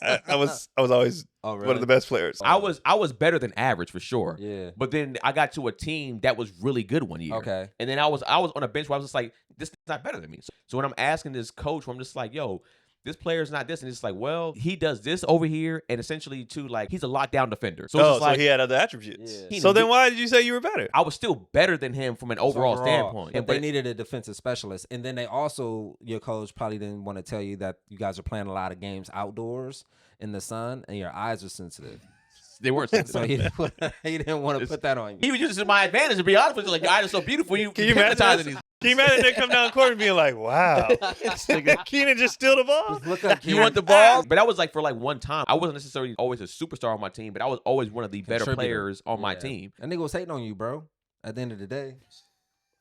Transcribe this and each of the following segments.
I was always one of the best players. I was better than average for sure. Yeah. But then I got to a team that was really good one year. Okay. And then I was on a bench where I was just like, this is not better than me. So when I'm asking this coach, I'm just like, yo, this player's not this, and it's like, well, he does this over here, and essentially too, like, he's a lockdown defender. So, so he had other attributes. Yeah. So then why did you say you were better? I was still better than him from an overall standpoint. But they needed a defensive specialist, and then they also, your coach probably didn't want to tell you that you guys are playing a lot of games outdoors in the sun, and your eyes are sensitive. They weren't sensitive. So he didn't want to put that on you. He was using my advantage, to be honest with you. Like, your eyes are so beautiful. Can you imagine these? Can you imagine they come down court and being like, wow, Keenan just steal the ball? Look up, you want the ball? But that was like for like one time. I wasn't necessarily always a superstar on my team, but I was always one of the better players on my team. And nigga was hating on you, bro. At the end of the day.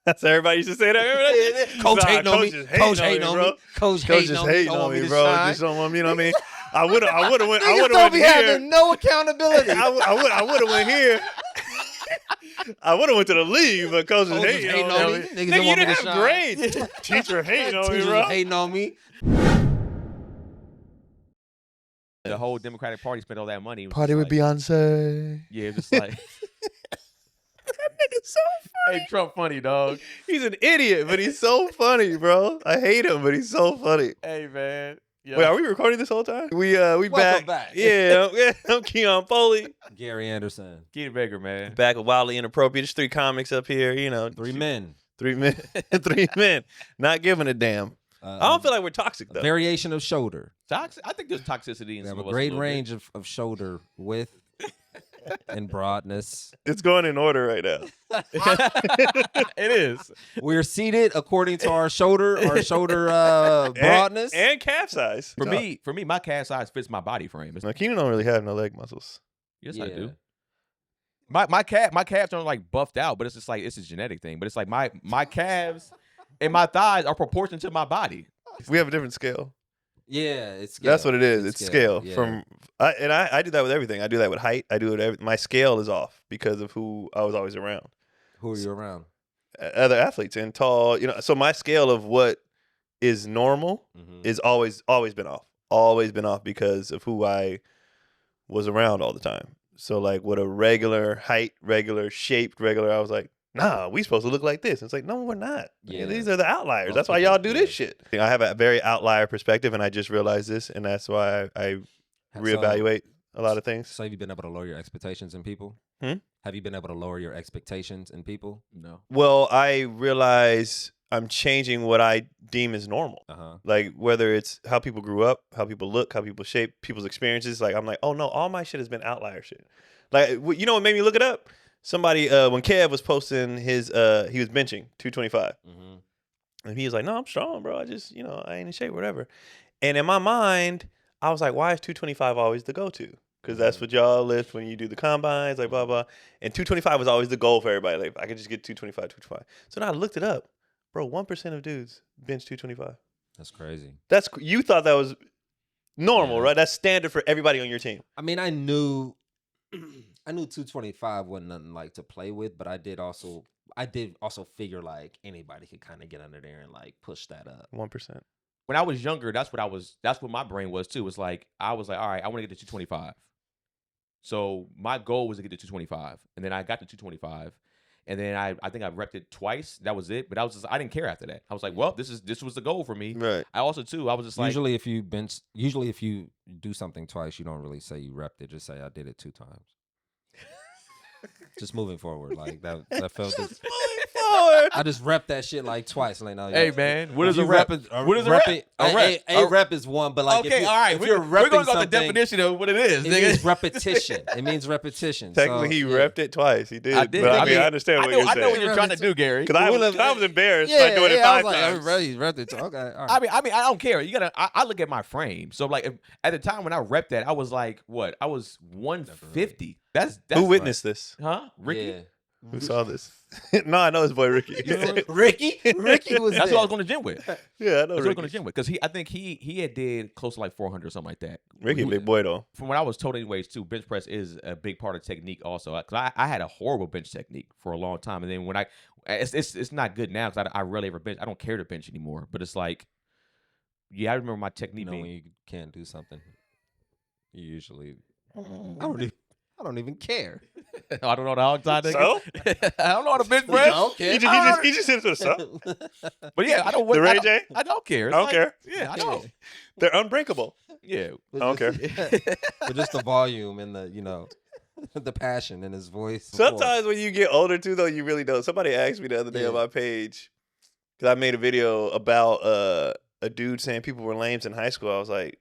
That's everybody used to say that. Remember that? Coach hating on me. Coach hating on me. Coach hating on me, bro. Just don't want me. You know what I mean? I would have went. Niggas don't be having no accountability. I would have went here. I would have went to the league, but coach is hating on me. Nigga, you didn't have grades. Teacher hating on me, bro. Hating on me. The whole Democratic Party spent all that money. Party with Beyonce. Yeah, just like. That nigga's so funny. Hey, Trump funny, dog. He's an idiot, but he's so funny, bro. I hate him, but he's so funny. Hey, man. Wait, are we recording this whole time? We Welcome back. Yeah, I'm Keon Foley. Gary Anderson. Keenan Baker, man. Back with Wildly Inappropriate. Just 3 comics up here, you know. 3 men. 3 men. 3 men. Not giving a damn. I don't feel like we're toxic, though. Variation of shoulder. Toxic? I think there's toxicity in We some have of a us great little range of shoulder width and broadness. It's going in order right now. It is. We're seated according to our shoulder broadness and calf size. For me, my calf size fits my body frame. Now, Keenan don't really have no leg muscles. Yes, I do. My calves aren't like buffed out, but it's just like it's a genetic thing. But it's like my calves and my thighs are proportional to my body. We have a different scale. Yeah, it's scale. That's what it is. It's scale. Yeah. I do that with everything. I do that with height. I do it. My scale is off because of who I was always around. Who are you around? Other athletes and tall. You know, so my scale of what is normal is always been off. Always been off because of who I was around all the time. So like with a regular height, regular shaped, regular, I was like, nah, we supposed to look like this. It's like, no, we're not. Yeah, these are the outliers. That's why y'all do this shit. I have a very outlier perspective, and I just realized this, and that's why I reevaluate a lot of things. So have you been able to lower your expectations in people? Have you been able to lower your expectations in people? No. Well, I realize I'm changing what I deem as normal. Like whether it's how people grew up, how people look, how people shape, people's experiences. Like I'm like, oh no, all my shit has been outlier shit. Like you know what made me look it up? Somebody when Kev was posting his he was benching 225. And he was like, no, I'm strong, bro. I just, I ain't in shape, whatever. And in my mind, I was like, why is 225 always the go-to? Because that's what y'all lift when you do the combines, like blah, blah. And 225 was always the goal for everybody. Like, I could just get 225. So then I looked it up. Bro, 1% of dudes bench 225. That's crazy. You thought that was normal, right? That's standard for everybody on your team. I mean, I knew 225 wasn't nothing like to play with, but I did also figure like anybody could kind of get under there and like push that up. 1%. When I was younger, that's what my brain was too. Was like I was like, all right, I want to get to 225. So my goal was to get to 225, and then I got to 225, and then I think I repped it twice. That was it. But I didn't care after that. I was like, well, this was the goal for me. Right. I also too, I was just like, usually if you do something twice, you don't really say you repped it. Just say I did it 2 times. Just moving forward, like that felt. Just moving forward. I just rep that shit like twice. Like, no, hey man, what is a rep? What is a rep? A rep is one, but like okay, all right, we're going to go the definition of what it is. It means repetition. It means repetition. Technically, he repped it twice. He did. I did. But I mean, I understand what you're saying. I know what you're trying to do, Gary. Because I was embarrassed by doing it 5 times. He repped it. Okay, all right. I mean, I don't care. I look at my frame. So like, at the time when I repped that, I was like, what? I was 150. That's who witnessed this? Huh? Ricky? Yeah. Who saw this? No, I know his boy Ricky. Ricky was. That's what I was going to gym with. Yeah, I know. That's what I was going to gym with because I think he had did close to like 400 or something like that. Ricky, big boy though. From what I was told, anyways, too, bench press is a big part of technique also. Because I had a horrible bench technique for a long time, and then when it's not good now because I rarely ever bench. I don't care to bench anymore. But it's like, yeah, I remember my technique being when you can't do something. Usually, I don't even care. I don't know the hog tie nigga. So? I don't know how to bench press. He just hit it to the so. But yeah, I don't. The Ray J? I don't care. I don't care. Yeah, I don't. They're unbreakable. Yeah, I don't care. But just the volume and the the passion in his voice. Sometimes when you get older too, though, you really don't. Somebody asked me the other day on my page because I made a video about a dude saying people were lames in high school. I was like,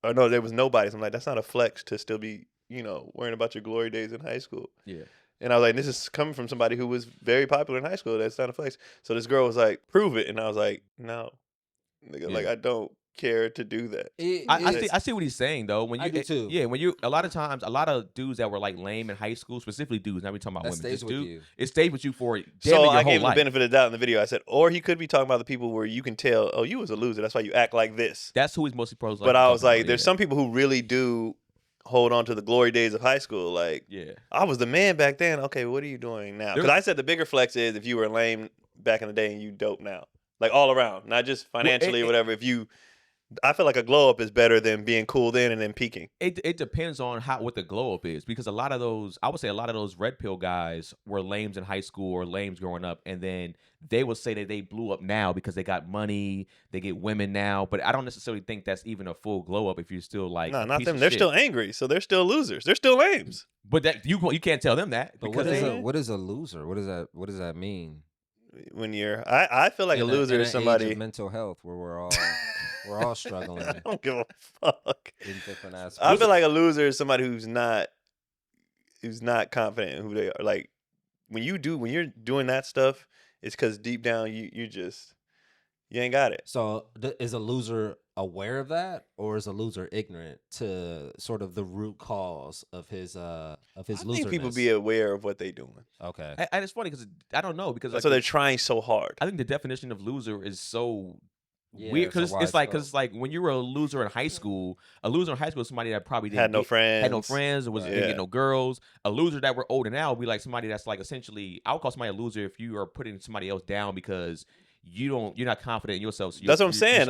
oh no, there was nobody. So I'm like, that's not a flex to still be, worrying about your glory days in high school. yeah. And I was like, this is coming from somebody who was very popular in high school. That's not a flex. So this girl was like, prove it. And I was like, no. Nigga, like, I don't care to do that. I see what he's saying though. When you I do too. Yeah, when you a lot of times a lot of dudes that were like lame in high school, specifically dudes. Now we talking about That women. stays with you. It stays with you for damn So your I whole gave him life. the benefit of the doubt in the video. I said, or he could be talking about the people where you can tell, oh, you was a loser. That's why you act like this. That's who he's mostly pros. But I was like, there's some people who really do hold on to the glory days of high school. Like, I was the man back then. Okay, what are you doing now? Because I said the bigger flex is if you were lame back in the day and you dope now. Like all around, not just financially or whatever. I feel like a glow up is better than being cool then and then peaking. It depends on what the glow up is, because a lot of those red pill guys were lames in high school or lames growing up, and then they will say that they blew up now because they got money, they get women now. But I don't necessarily think that's even a full glow up if you're still like no, not them. They're still angry, so they're still losers. They're still lames. But that you can't tell them that. But what is a loser? What does that mean? When I feel like a loser is somebody age of mental health where we're all struggling. I don't give a fuck. In different aspects. I feel like a loser is somebody who's not confident in who they are. Like when you're doing that stuff, it's because deep down you ain't got it. So is a loser aware of that, or is a loser ignorant to sort of the root cause of his loserness? I think people be aware of what they're doing. Okay. And it's funny because I don't know, because so they're trying so hard. I think the definition of loser is so Yeah, weird, because it's like scope. when you were a loser in high school, is somebody that probably had no friends, and didn't get no girls. A loser that we're older now would be like somebody that's like essentially, I would call somebody a loser if you are putting somebody else down because you're not confident in yourself. So that's what I'm saying.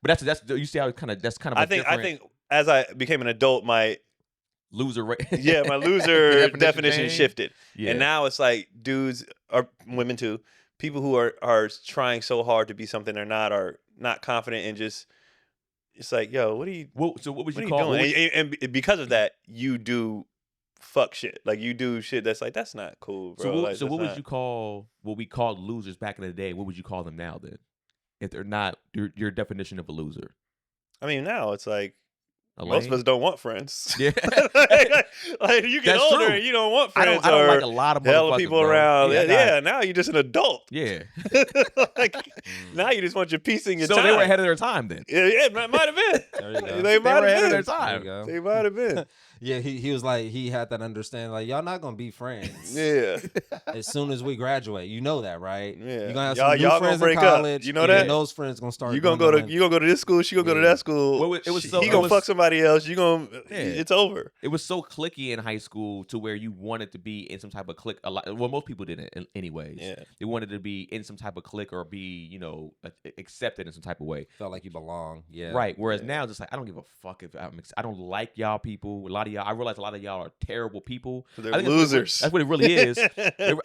But that's you see how that's kind of I think as I became an adult, my loser my loser definition changed. shifted. Yeah. And now it's like dudes or women too, people who are trying so hard to be something they're not, are not confident, and just it's like, yo, what are you so what would you what call are you doing? And because of that, you do fuck shit. Like you do shit that's like, that's not cool, bro. So what would you call what we called losers back in the day? What would you call them now then? If they're not your definition of a loser. I mean, now it's like A most lame? of us don't want friends. Yeah. like you get That's older true. and you don't want I friends. don't or like a lot of hell of motherfuckers, people bro. around. Yeah, Yeah, now you're just an adult. Yeah. like, now you just want your peace in your So time. they were ahead of their time then. Yeah, it might have been. There you go. They might were have ahead of been. their time. There you go. They might have been. Yeah, he was like, he had that understanding, like, y'all not gonna be friends. Yeah. As soon as we graduate, you know that, right? Yeah. You're gonna have Y'all some new gonna friends break in up. college. You know that? And those friends gonna start. You gonna go to this school. She gonna go to that school. Well, it was so- he it gonna was- fuck somebody else. You gonna. Yeah. It's over. It was so cliquey in high school to where you wanted to be in some type of clique. A lot. Well, most people didn't, anyways. Yeah. They wanted to be in some type of clique or be, accepted in some type of way. Felt like you belong. Yeah. Right. Whereas now, it's just like, I don't give a fuck if I don't like y'all people. A lot of y'all, I realize a lot of y'all are terrible people. They're I think losers. That's what it really is.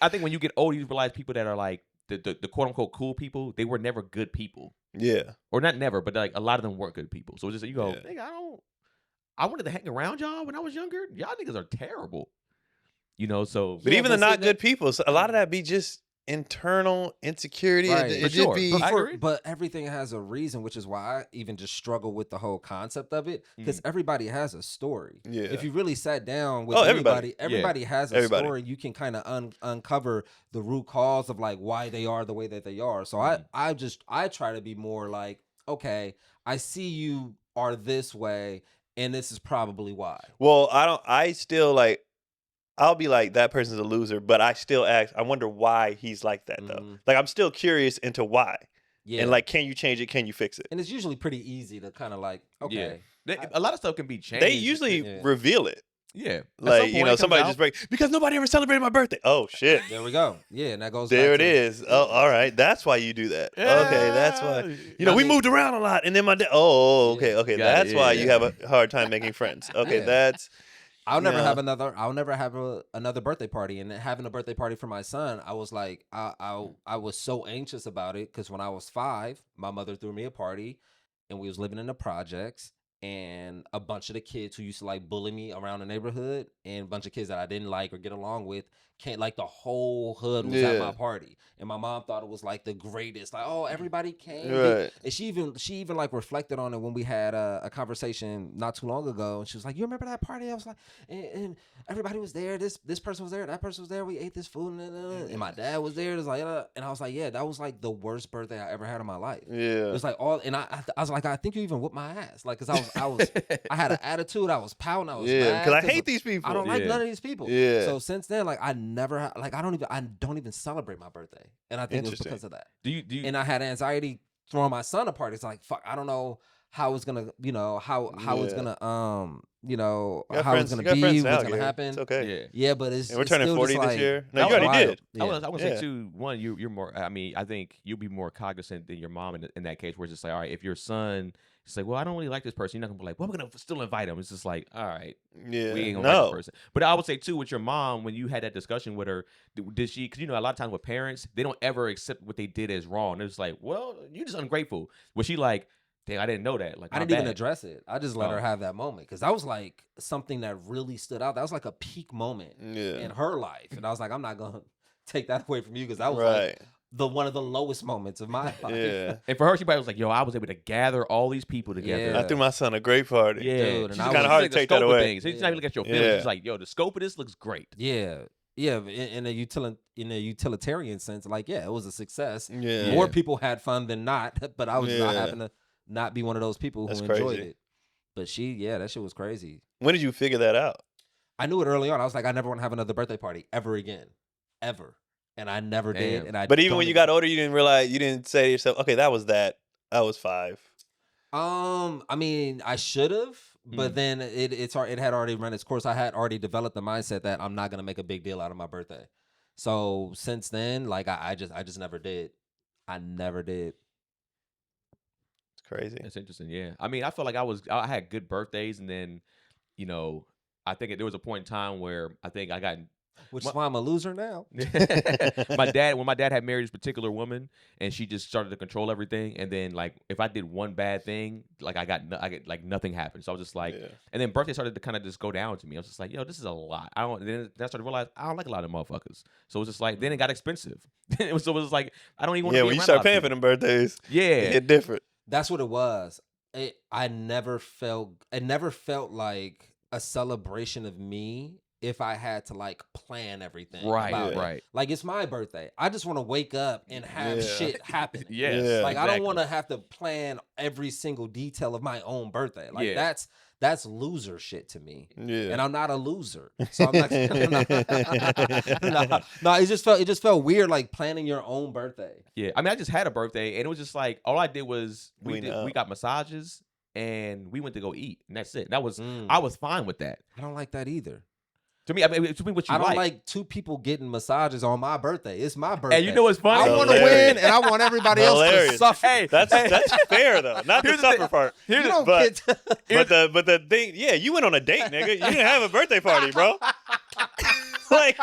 I think when you get older, you realize people that are like the quote unquote cool people, they were never good people. Yeah. Or not never, but like a lot of them weren't good people. So it's just, you go, Yeah. nigga, I wanted to hang around y'all when I was younger. Y'all niggas are terrible. So. But Yeah, even but the see not good people, so a lot of that be just internal insecurity. Right. It For just sure. be. I agree. But everything has a reason, which is why I even just struggle with the whole concept of it, because everybody has a story. Yeah. If you really sat down with everybody. everybody has a Everybody. story. You can kind of uncover the root cause of like why they are the way that they are. So I try to be more like, okay, I see you are this way, and this is probably why. Well, I still like. I'll be like, that person's a loser, but I still ask. I wonder why he's like that though. Like I'm still curious into why. Yeah. And like, can you change it? Can you fix it? And it's usually pretty easy to kind of like, okay. A lot of stuff can be changed. They usually reveal it. Yeah. Like, somebody just break because nobody ever celebrated my birthday. Oh shit. There we go. Yeah, and that goes. There back it to, is. Oh, all right. That's why you do that. Okay, that's why. We moved around a lot, and then my dad. Oh, okay, okay. That's why you have a hard time making friends. Okay, that's. I'll never have another. I'll never have another birthday party. And having a birthday party for my son, I was like, I was so anxious about it because when I was 5, my mother threw me a party, and we was living in the projects, and a bunch of the kids who used to like bully me around the neighborhood, and a bunch of kids that I didn't like or get along with, like the whole hood was at my party, and my mom thought it was like the greatest. Like, oh, everybody came, right. and she even like reflected on it when we had a conversation not too long ago, and she was like, "You remember that party?" I was like, and everybody was there. This person was there. That person was there. We ate this food, and my dad was there. It was like, and I was like, yeah, that was like the worst birthday I ever had in my life. Yeah, it was like and I was like, I think you even whooped my ass, like, cause I had an attitude. I was pouting. I was mad because I hate these people. I don't like none of these people. Yeah. So since then, like, I don't even celebrate my birthday, and I think it was because of that. Do you? And I had anxiety throwing my son a party. It's like, fuck, I don't know how it's gonna, how it's gonna, how it's gonna be, what's gonna happen. It's okay. Yeah, but it's. And we're turning 40 this year. No, you already did. I was gonna say too. One, you're more. I mean, I think you'll be more cognizant than your mom in that case, where it's just like, all right, if your son. It's like, well, I don't really like this person. You're not gonna be like, well, we're gonna still invite him. It's just like, all right, we ain't gonna like this person. But I would say too, with your mom, when you had that discussion with her, did she? Because a lot of times with parents, they don't ever accept what they did as wrong. It's like, well, you're just ungrateful. Was she like, dang, I didn't know that. Like, I didn't even address it. I just let her have that moment because that was like something that really stood out. That was like a peak moment in her life, and I was like, I'm not gonna take that away from you because that was like one of the lowest moments of my life. Yeah. And for her, she probably was like, yo, I was able to gather all these people together. I threw my son a great party. Yeah. Dude, it's kind of hard to take that away. She's not even look at your feelings. She's like, yo, the scope of this looks great. Yeah. Yeah. In a utilitarian sense, like, yeah, it was a success. Yeah. More people had fun than not, but I was not having to not be one of those people who enjoyed it. But that shit was crazy. When did you figure that out? I knew it early on. I was like, I never want to have another birthday party ever again. Ever. And I never did. But even when you got older, you didn't realize, you didn't say to yourself, okay, that was that. I was 5. I mean, I should have, but then it had already run its course. I had already developed the mindset that I'm not gonna make a big deal out of my birthday. So since then, like, I just never did. I never did. It's crazy. That's interesting. Yeah. I mean, I felt like I had good birthdays, and then, I think there was a point in time where I think I got. Which is why I'm a loser now. When my dad had married this particular woman, and she just started to control everything, and then like if I did one bad thing, like I get like nothing happened. So I was just like, and then birthday started to kind of just go down to me. I was just like, yo, this is a lot. Then I started to realize I don't like a lot of motherfuckers. So it was just like, then it got expensive. It was like I don't even want to. Yeah, when you start paying for them birthdays, it get different. That's what it was. It never felt like a celebration of me. If I had to like plan everything, right. Like, it's my birthday. I just want to wake up and have shit happen. Yes, like, I don't want to have to plan every single detail of my own birthday. Like, that's loser shit to me. Yeah. And I'm not a loser. So I'm not. No, it just felt weird, like planning your own birthday. Yeah, I mean, I just had a birthday, and it was just like all I did was we got massages and we went to go eat, and that's it. That was I was fine with that. I don't like that either. To me, what you I don't like 2 people getting massages on my birthday. It's my birthday. And you know what's funny? I want to win, and I want everybody else to suffer. Hey, that's fair though. Not the suffer part. But the thing, you went on a date, nigga. You didn't have a birthday party, bro. Like,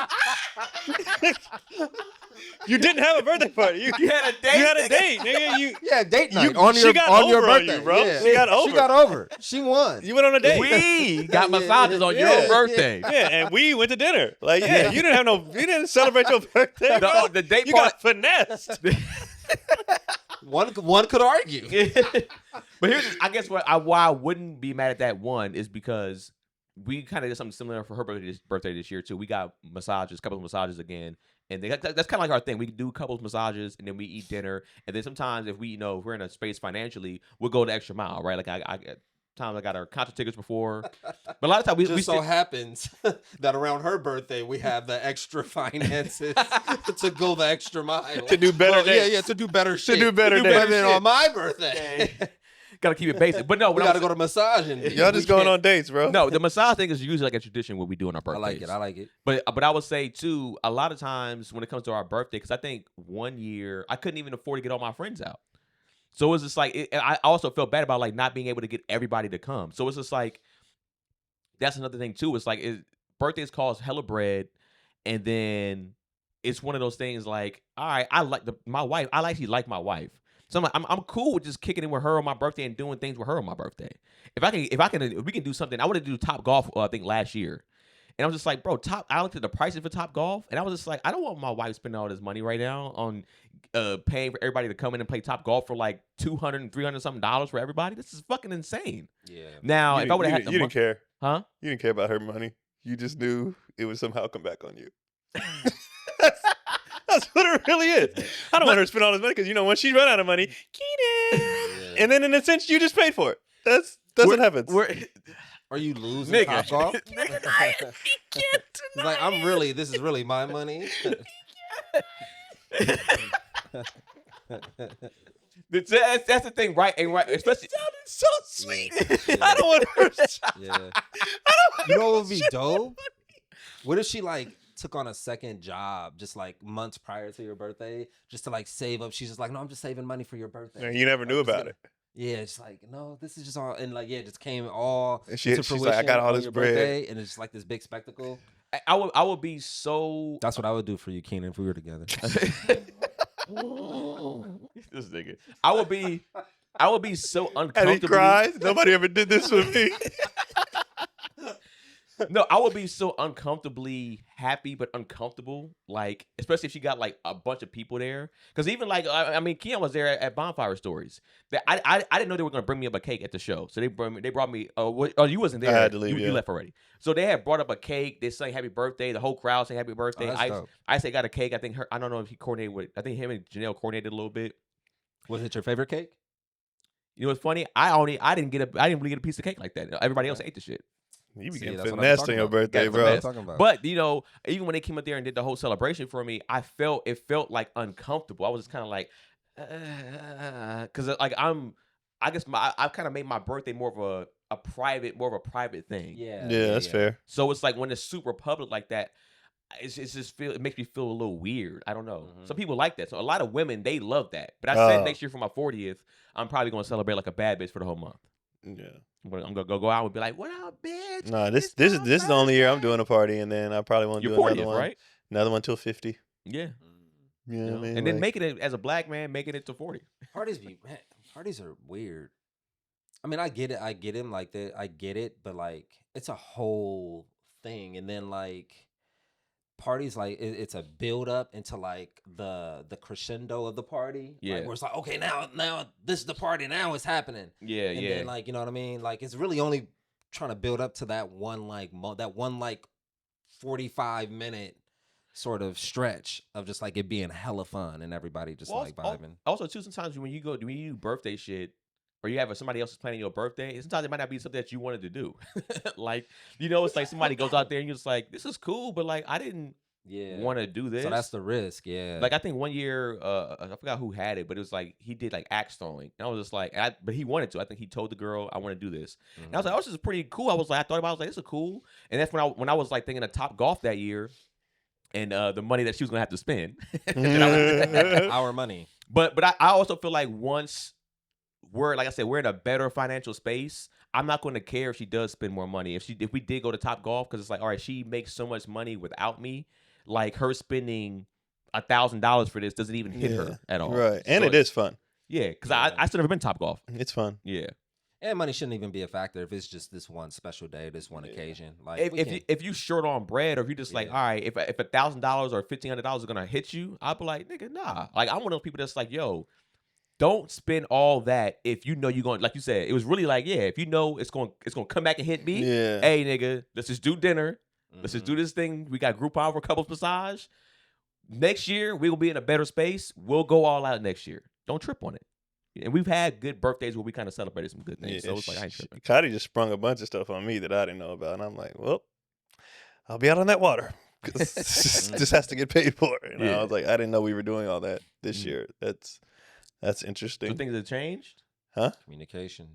you didn't have a birthday party. You had a date. You had a date, nigga. Date night on your birthday, bro. Yeah. She got over. She got over. She won. You went on a date. We got massages on your birthday. Yeah, and we went to dinner. Like, you didn't celebrate your birthday, bro. The date you part, got finessed. One could argue. But here's, I guess, why I wouldn't be mad at that one is because we kind of did something similar for her birthday this year too. We got couples massages again, and that's kind of like our thing. We do couples massages, and then we eat dinner, and then sometimes if we, if we're in a space financially, we'll go the extra mile, right? Like I got our concert tickets before, but a lot of times we so happens that around her birthday we have the extra finances to go the extra mile to do better. To do better shit. To do better than on my birthday. Gotta keep it basic. But no, we gotta go to massage and Y'all just going on dates, bro. No, the massage thing is usually like a tradition what we do on our birthdays. I like it. But I would say too, a lot of times when it comes to our birthday, because I think one year I couldn't even afford to get all my friends out. So it was just like, and I also felt bad about like not being able to get everybody to come. So it's just like, that's another thing too. It's like birthdays cost hella bread, and then it's one of those things like, all right, I like my wife. I actually like my wife. So I'm like, I'm cool with just kicking in with her on my birthday and doing things with her on my birthday. If we can do something, I wanted to do Top Golf. I think last year, and I was just like, bro, I looked at the prices for Top Golf, and I was just like, I don't want my wife spending all this money right now on paying for everybody to come in and play Top Golf for like $200 and $300 something for everybody. This is fucking insane. Yeah. You Now, if I would have had, you didn't care, huh? You didn't care about her money. You just knew it would somehow come back on you. That's what it really is. I don't want her to spend all this money because when she run out of money, Keenan, and then in a sense you just paid for it. That's what happens. Are you losing Nigga. Top Golf? Nigga, He's like, this is really my money. That's the thing, right? And right, especially so sweet. I don't want her. Yeah. You know what would be dope? What if she like took on a second job just like months prior to your birthday just to like save up? She's just like, no, I'm just saving money for your birthday. You never knew about it. Yeah, it's like, no, this is just all, and like, yeah, it just came all And to she's fruition like, I got all on this your bread. birthday, and it's just like this big spectacle. I would be so. That's what I would do for you, Keenan, if we were together. This nigga. I would be so uncomfortable. And he cries. Nobody ever did this with me. No, I would be so uncomfortably happy, but uncomfortable. Like, especially if she got like a bunch of people there. Because even like, I mean, Keon was there at Bonfire Stories. I didn't know they were gonna bring me up a cake at the show. So they brought me. Oh, you wasn't there. I had to leave. You left already. So they had brought up a cake. They sang happy birthday. The whole crowd sang happy birthday. I say got a cake. I think I don't know if he coordinated with. I think him and Janelle coordinated a little bit. Was it your favorite cake? You know what's funny? I didn't really get a piece of cake like that. Everybody else ate the shit. You be See, getting that's what I'm finessed on talking your about. birthday, Yeah, bro. finesse. Talking about. But even when they came up there and did the whole celebration for me, it felt like uncomfortable. I was just kind of like, because like I've kind of made my birthday more of a private thing. Yeah, That's fair. So it's like when it's super public like that, it makes me feel a little weird. I don't know. Mhm. Some people like that. So a lot of women, they love that. But I said next year for my 40th, I'm probably gonna celebrate like a bad bitch for the whole month. Yeah. But I'm gonna go out and be like, "What up, bitch?" Nah, this is the only year I'm doing a party, and then I probably won't Your do another 40th, one. right? Another one till 50. Yeah. You know what I mean? And then Like, making it as a black man, making it to 40. Parties are weird. I mean, I get it. I get him like that. I get it, but like, it's a whole thing. And then like, parties like it's a build up into like the crescendo of the party. Yeah. Like, where it's like, okay, now this is the party. Now it's happening. Yeah, And then like, you know what I mean? Like, it's really only trying to build up to that one like 45-minute sort of stretch of just like it being hella fun and everybody just like vibing. Also, too, sometimes when you do birthday shit, or you have somebody else is planning your birthday, sometimes it might not be something that you wanted to do. Like, it's like somebody goes out there and you're just like, this is cool, but like I didn't want to do this. So that's the risk, yeah. Like I think one year, I forgot who had it, but it was like he did like axe throwing, and I was just like, but he wanted to. I think he told the girl, "I want to do this." Mhm. And I was like, "Oh, this is pretty cool." I thought about it, I was like, "This is cool." And that's when I was like thinking of Top Golf that year, and the money that she was gonna have to spend. Our money. But I also feel like once we're in a better financial space, I'm not going to care if she does spend more money. If we did go to Top Golf, because it's like, all right, she makes so much money without me. Like her spending $1,000 for this doesn't even hit her at all. Right. And So it is fun. Yeah, because I still never been Top Golf. It's fun. Yeah. And money shouldn't even be a factor if it's just this one special day, this one occasion. Like If you short on bread, or if you just like, Yeah. all right, if $1,000 or $1,500 is gonna hit you, I'll be like, nigga, nah. Like I'm one of those people that's like, yo, don't spend all that if you know you're going. Like you said, it was really like, yeah, if you know it's going to come back and hit me. Yeah. Hey, nigga, let's just do dinner. Let's just do this thing. We got Groupon for couples massage. Next year, we will be in a better space. We'll go all out next year. Don't trip on it. And we've had good birthdays where we kind of celebrated some good things. So it's like, I ain't tripping. Cotty just sprung a bunch of stuff on me that I didn't know about. And I'm like, well, I'll be out on that water. 'Cause this has to get paid for. And I was like, I didn't know we were doing all that this year. That's interesting. So things have changed? Huh? Communication.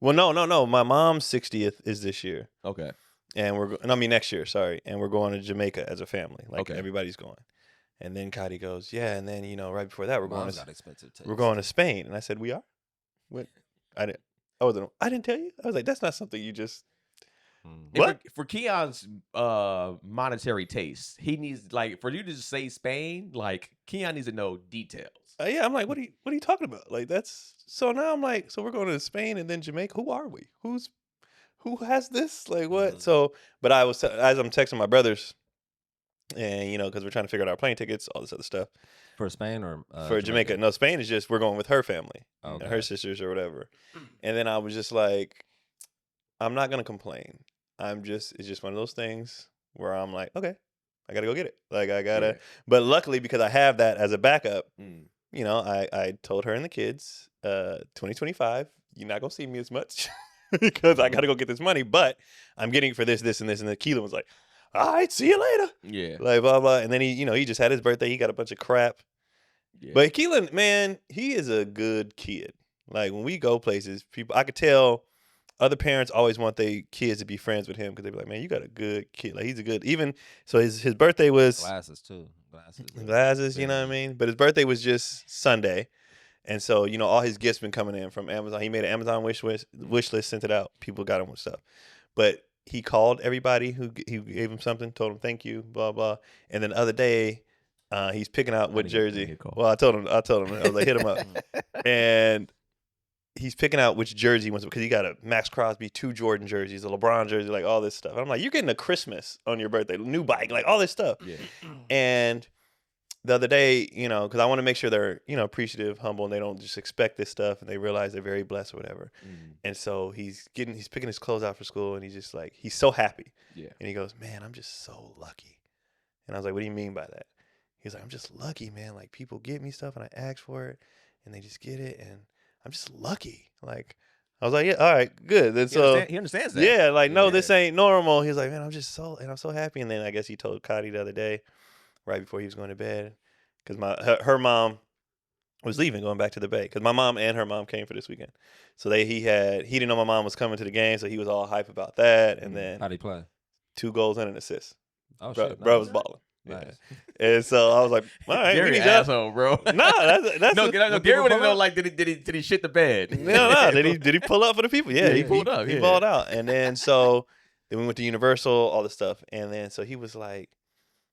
Well, no. My mom's 60th is this year. Okay. And next year, sorry. And we're going to Jamaica as a family. Like Okay. Everybody's going. And then Cody goes, yeah. And then, right before that, we're going to Spain. And I said, we are? What? I didn't tell you. I was like, that's not something you just. What? For Keon's monetary taste, he needs for you to just say Spain. Keon needs to know details. Yeah, I'm like, what are you talking about? Like that's so now I'm like, so we're going to Spain and then Jamaica. Who are we? Who has this? Like what? So, but I was as I'm texting my brothers, and because we're trying to figure out our plane tickets, all this other stuff. For Spain or for Jamaica? No, Spain is just we're going with her family, okay. her sisters or whatever. And then I was just like, I'm not gonna complain. It's just one of those things where I'm like, okay, I gotta go get it. Like I gotta. Yeah. But luckily, because I have that as a backup, I told her and the kids, 2025, you're not gonna see me as much because I gotta go get this money. But I'm getting it for this, and this, and then Keelan was like, all right, see you later. Yeah. Like blah blah. And then he just had his birthday. He got a bunch of crap. Yeah. But Keelan, man, he is a good kid. Like when we go places, I could tell. Other parents always want their kids to be friends with him because they be like, man, you got a good kid. Like he's a good, even, so his birthday was. Glasses too. Glasses, you know what I mean? But his birthday was just Sunday. And so, all his gifts been coming in from Amazon. He made an Amazon wish list, sent it out. People got him with stuff. But he called everybody who gave him something, told him thank you, blah, blah. And then the other day, he's picking out what jersey. Well, I told him, I was like, hit him up. And he's picking out which jersey he wants because he got a Max Crosby, 2 Jordan jerseys, a LeBron jersey, like all this stuff. I'm like, you're getting a Christmas on your birthday, new bike, like all this stuff. Yeah. And the other day, because I want to make sure they're, appreciative, humble, and they don't just expect this stuff and they realize they're very blessed or whatever. Mm-hmm. And so he's picking his clothes out for school and he's just like, he's so happy. Yeah. And he goes, man, I'm just so lucky. And I was like, what do you mean by that? He's like, I'm just lucky, man. Like people get me stuff and I ask for it and they just get it and I'm just lucky. Like, I was like, yeah, all right, good. And he understands that. Yeah, like, no, this ain't normal. He was like, man, I'm so happy. And then I guess he told Cody the other day, right before he was going to bed, because her mom was leaving, going back to the Bay. Because my mom and her mom came for this weekend. So he didn't know my mom was coming to the game, so he was all hype about that. And then how'd he play? 2 goals and an assist. Oh, shit. Bro was balling. Nice. Yeah. And so I was like, all right, Gary, we need asshole, bro. that's no. Gary wanted to know, like, did he shit the bed? No. Did he pull up for the people? Yeah, he pulled up. He balled out, and then then we went to Universal, all this stuff, and then so he was like,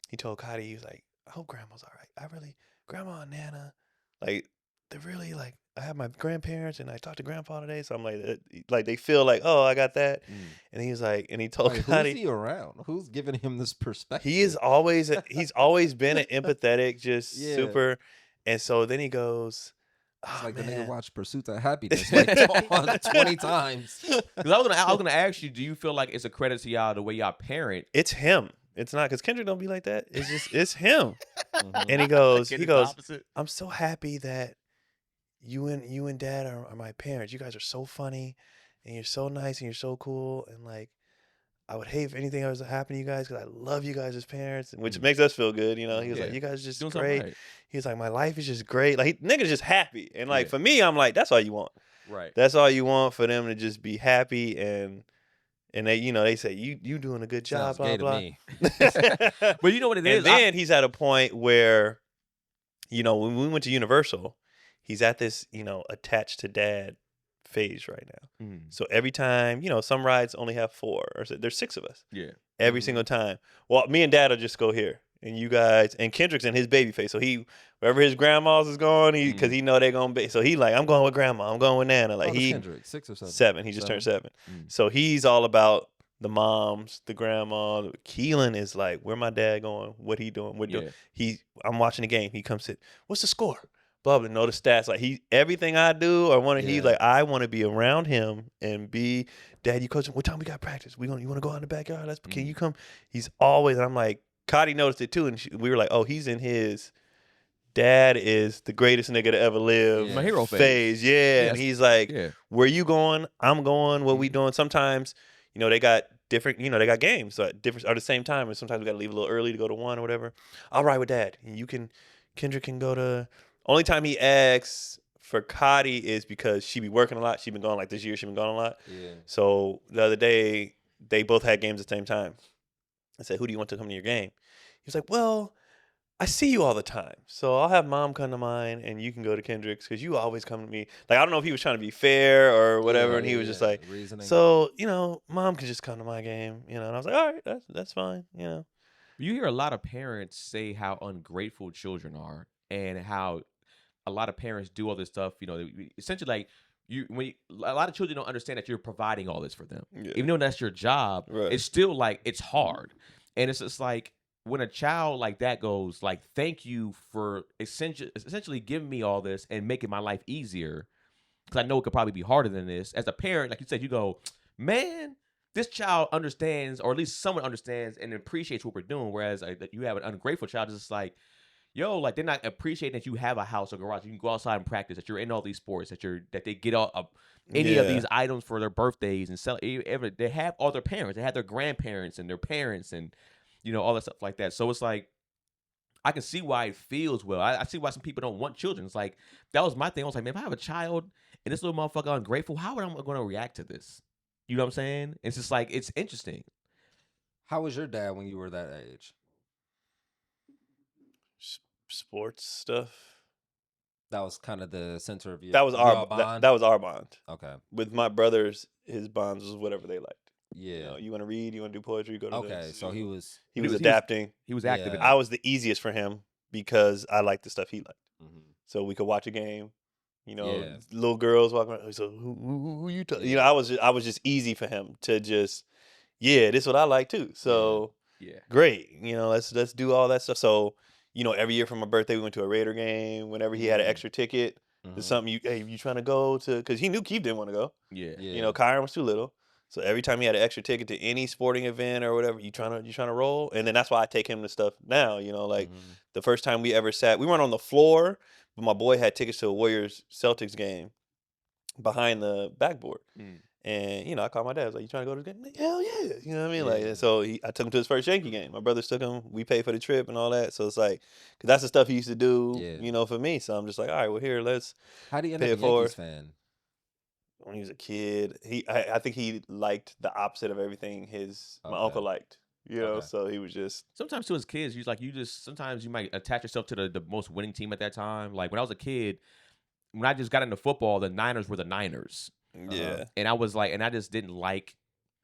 he told Cody, he was like, I hope Grandma's all right. Grandma and Nana, like they're really like. I have my grandparents and I talked to Grandpa today, so I'm like they feel like, oh, I got that, and he's like, and he told Cody, who's he around? Who's giving him this perspective? He's always been an empathetic, just super, and so then he goes, it's like the nigga watched Pursuit of Happiness like 20 times. Because I was gonna ask you, do you feel like it's a credit to y'all the way y'all parent? It's him. It's not because Kendrick don't be like that. It's him. And he goes, I'm so happy that you and Dad are my parents. You guys are so funny, and you're so nice, and you're so cool, and like I would hate if anything else to happen to you guys because I love you guys as parents, which makes us feel good. He was like, you guys are just great. Right. He was like, my life is just great. Like nigga's just happy, and like for me, I'm like, that's all you want. Right. That's all you want for them to just be happy and they they say you doing a good job. Sounds blah gay blah. To me. But you know what it is. And then he's at a point where, when we went to Universal. He's at this, attached to dad phase right now. Mm. So every time, some rides only have 4 or so, there's 6 of us. Yeah. Every single time. Well, me and Dad will just go here, and you guys, and Kendrick's in his baby phase. So wherever his grandma's is going, because he know they're gonna be. So he like, I'm going with Grandma. I'm going with Nana. Like Kendrick, 6 or 7. 7. He just turned 7. Mm. So he's all about the moms, the grandma. Keelan is like, where my dad going? What he doing? I'm watching the game. He comes sit. What's the score? Blah blah. Know the stats. Like everything I do, he's like, I want to be around him and be. Dad, you coaching? What time we got practice? You want to go out in the backyard? Can you come? He's always. And I'm like, Cody noticed it too, and we were like, oh, he's in his. Dad is the greatest nigga to ever live. My hero phase. Yeah, yes. And he's like, where you going? I'm going. What we doing? Sometimes, they got different. They got games different at the same time, and sometimes we got to leave a little early to go to one or whatever. I'll ride with Dad, and Kendrick can go to. Only time he asks for Cotty is because she be working a lot. She been gone like this year. She been gone a lot. Yeah. So the other day they both had games at the same time. I said, "Who do you want to come to your game?" He was like, "Well, I see you all the time, so I'll have mom come to mine, and you can go to Kendrick's because you always come to me." Like, I don't know if he was trying to be fair or whatever, and he was just like, reasoning. "So, mom can just come to my game, And I was like, "All right, that's fine, You hear a lot of parents say how ungrateful children are, and how a lot of parents do all this stuff. Essentially, like a lot of children don't understand that you're providing all this for them, Yeah. even though that's your job. Right. It's still like it's hard, and it's just like when a child like that goes like, "Thank you for essentially giving me all this and making my life easier," because I know it could probably be harder than this. As a parent, like you said, you go, "Man, this child understands, or at least someone understands and appreciates what we're doing." Whereas that you have an ungrateful child, it's just like, yo, like they're not appreciating that you have a house or garage, you can go outside and practice, that you're in all these sports, that they get all any of these items for their birthdays and they have all their parents, they have their grandparents and their parents and all that stuff like that. So it's like I can see why it feels well. I see why some people don't want children. It's like that was my thing. I was like, man, if I have a child and this little motherfucker ungrateful, how am I going to react to this? You know what I'm saying? It's just like it's interesting. How was your dad when you were that age? Sports stuff. That was kind of the center of your. That was our bond. that was our bond. Okay. With my brothers, his bonds was whatever they liked. Yeah. You want to read, you want to do poetry, go to Okay, this. so he was adapting. He was active. Yeah. I was the easiest for him because I liked the stuff he liked. Mm-hmm. So we could watch a game. Yeah. Little girls walking around. So who you talking? I was just easy for him to just, this is what I like too. So great. Let's do all that stuff. So every year for my birthday we went to a Raider game. Whenever he had an extra ticket, it's something you trying to go to, because he knew Keith didn't want to go. Yeah. Kyron was too little. So every time he had an extra ticket to any sporting event or whatever, you trying to roll, and then that's why I take him to stuff now. The first time we ever sat, we weren't on the floor, but my boy had tickets to a Warriors Celtics game behind the backboard, and I called my dad. I was like, "You trying to go to the game?" Like, hell yeah, you know what I mean? Like, and so I took him to his first Yankee game. My brothers took him. We paid for the trip and all that. So it's like, because that's the stuff he used to do, for me. So I'm just like, all right, well here, let's. How do you end up a Yankees fan? When he was a kid, I think he liked the opposite of everything my uncle liked. So he was just. Sometimes to his kids, sometimes you might attach yourself to the most winning team at that time. Like when I was a kid, when I just got into football, the Niners were the Niners. Yeah. And I was like, and I just didn't like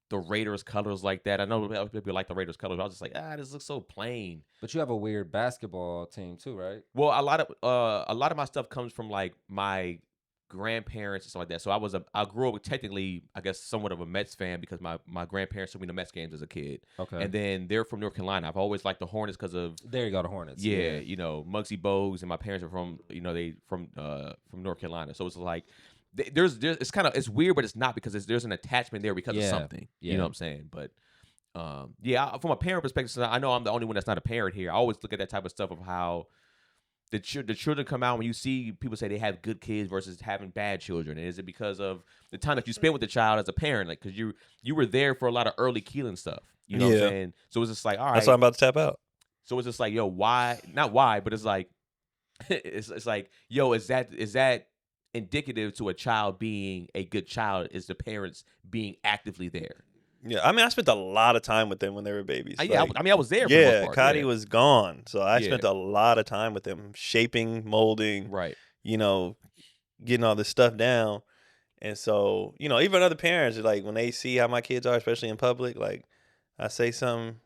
the Raiders colors like that. I know people like the Raiders colors, but I was just like, this looks so plain. But you have a weird basketball team too, right? Well, a lot of my stuff comes from like my grandparents and stuff like that. So I grew up technically, I guess, somewhat of a Mets fan because my grandparents took me to Mets games as a kid. Okay. And then they're from North Carolina. I've always liked the Hornets because of there you go, the Hornets. Yeah, Muggsy Bogues, and my parents are from from North Carolina. So it's like it's weird, but it's not, because there's an attachment there because of something. Yeah. You know what I'm saying? But from a parent perspective, I know I'm the only one that's not a parent here. I always look at that type of stuff of how the children come out when you see people say they have good kids versus having bad children. And is it because of the time that you spend with the child as a parent? Like, because you were there for a lot of early Keelan stuff. You know what I'm saying? So it's just like, all right. That's why I'm about to tap out. So it's just like, yo, why? Not why, but it's like, it's like, yo, is that indicative to a child being a good child? Is the parents being actively there? Yeah, I mean, I spent a lot of time with them when they were babies. I was there. For the most part. Cotty was gone, so I spent a lot of time with them, shaping, molding, right? Getting all this stuff down, and so even other parents, like when they see how my kids are, especially in public, like I say something,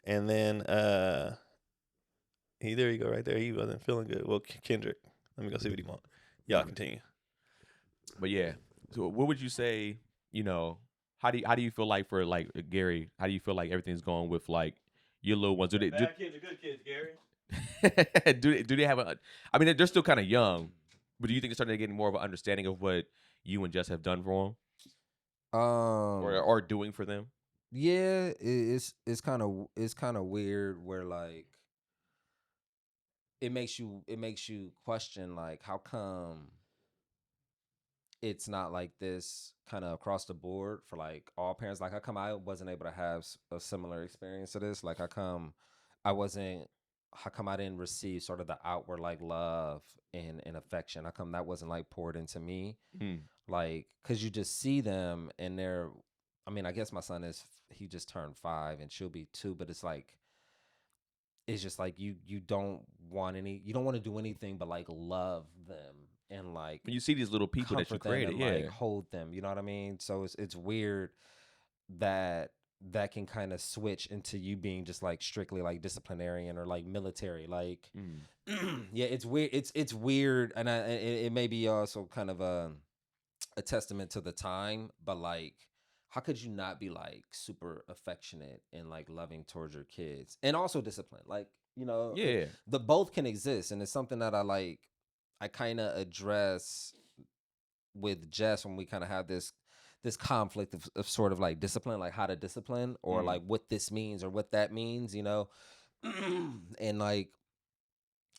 and then there you go, right there. He wasn't feeling good. Well, Kendrick, let me go see what he wants. Y'all continue. But yeah, so what would you say? How do you feel like for like Gary? How do you feel like everything's going with like your little ones? Bad kids are good kids, Gary. do they have a? I mean, they're still kind of young, but do you think they're starting to get more of an understanding of what you and Jess have done for them, or doing for them? Yeah, it's kind of weird where like it makes you question like how come it's not like this kind of across the board for like all parents. Like how come I wasn't able to have a similar experience to this? Like how come I wasn't how come I didn't receive sort of the outward like love and affection? How come that wasn't like poured into me? Like, cause you just see them and they're, I mean, I guess my son he just turned 5 and she'll be 2, but it's like, it's just like you don't want to do anything but like love them and like when you see these little people that you created, and, like hold them, you know what I mean? So it's weird that can kind of switch into you being just like strictly like disciplinarian or like military, like yeah, it's weird. It's weird, and it may be also kind of a testament to the time, but like, how could you not be like super affectionate and like loving towards your kids and also disciplined? Like, you know, the both can exist, and it's something that I kind of address with Jess when we kind of have this conflict of sort of like discipline, like how to discipline or like what this means or what that means, you know, and like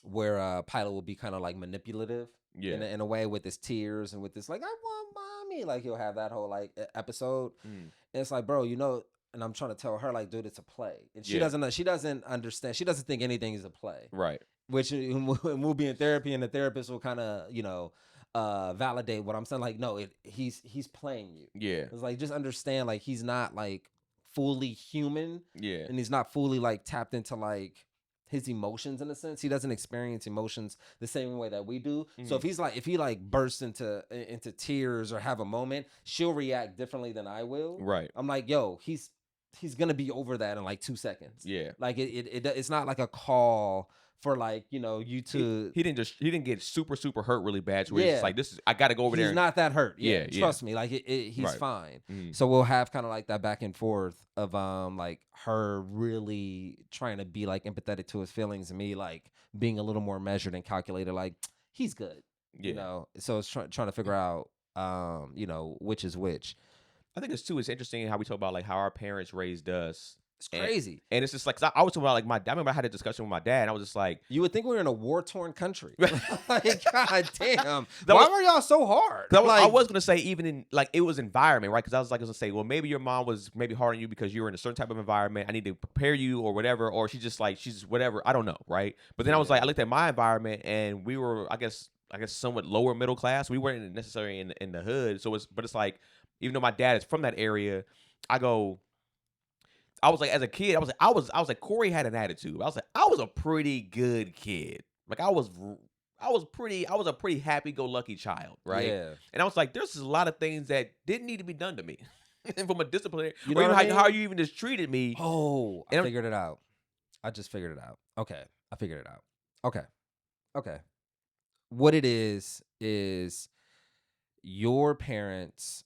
where Pilot will be kind of like manipulative in a way with his tears and with this like, I want mommy, like he'll have that whole like episode, and it's like, bro, you know, and I'm trying to tell her like, dude, it's a play, and she doesn't understand, she doesn't think anything is a play, right? Which we'll be in therapy, and the therapist will kind of, you know, validate what I'm saying, like, no, he's playing you. Yeah, it's like, just understand, like, he's not like fully human. Yeah, and he's not fully like tapped into like his emotions in a sense. He doesn't experience emotions the same way that we do. So if he like bursts into tears or have a moment, she'll react differently than I will. Right. I'm like, yo, he's gonna be over that in like 2 seconds. Yeah. Like it's not like a call for like, you know, you to he didn't get super hurt really bad. So it's like, I gotta go over there. He's not that hurt. Yeah. Trust me. Like he's fine. So we'll have kind of like that back and forth of like her really trying to be like empathetic to his feelings and me like being a little more measured and calculated. Like, he's good. Yeah. You know. So it's trying to figure out you know, which is which. I think it's interesting how we talk about like how our parents raised us. It's crazy. And it's just like, 'cause I was talking about like I remember I had a discussion with my dad, and I was just like, you would think we were in a war-torn country. Like, God damn. Why were y'all so hard? I was going to say, even in like, it was environment, right? Because I was going to say, well, maybe your mom was maybe hard on you because you were in a certain type of environment. I need to prepare you or whatever. Or she's just whatever. I don't know, right? But then I was like, I looked at my environment, and we were, I guess somewhat lower middle class. We weren't necessarily in the hood. So it's like, even though my dad is from that area, I was like, as a kid, I was like, Corey had an attitude. I was like, I was a pretty good kid. Like, I was a pretty happy-go-lucky child, right? Yeah. And I was like, there's a lot of things that didn't need to be done to me. And from a disciplinary, you know, or even how you even just treated me. Oh, I figured it out. I just figured it out. Okay, I figured it out. Okay. What it is your parents,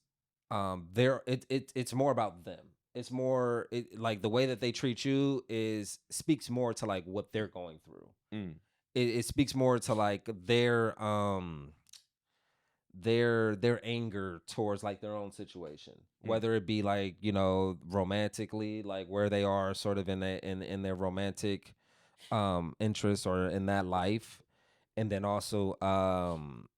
it's more about them. It's more like the way that they treat you speaks more to like what they're going through. It speaks more to like their anger towards like their own situation, whether it be like, you know, romantically, like where they are sort of in their romantic interests or in that life. And then also,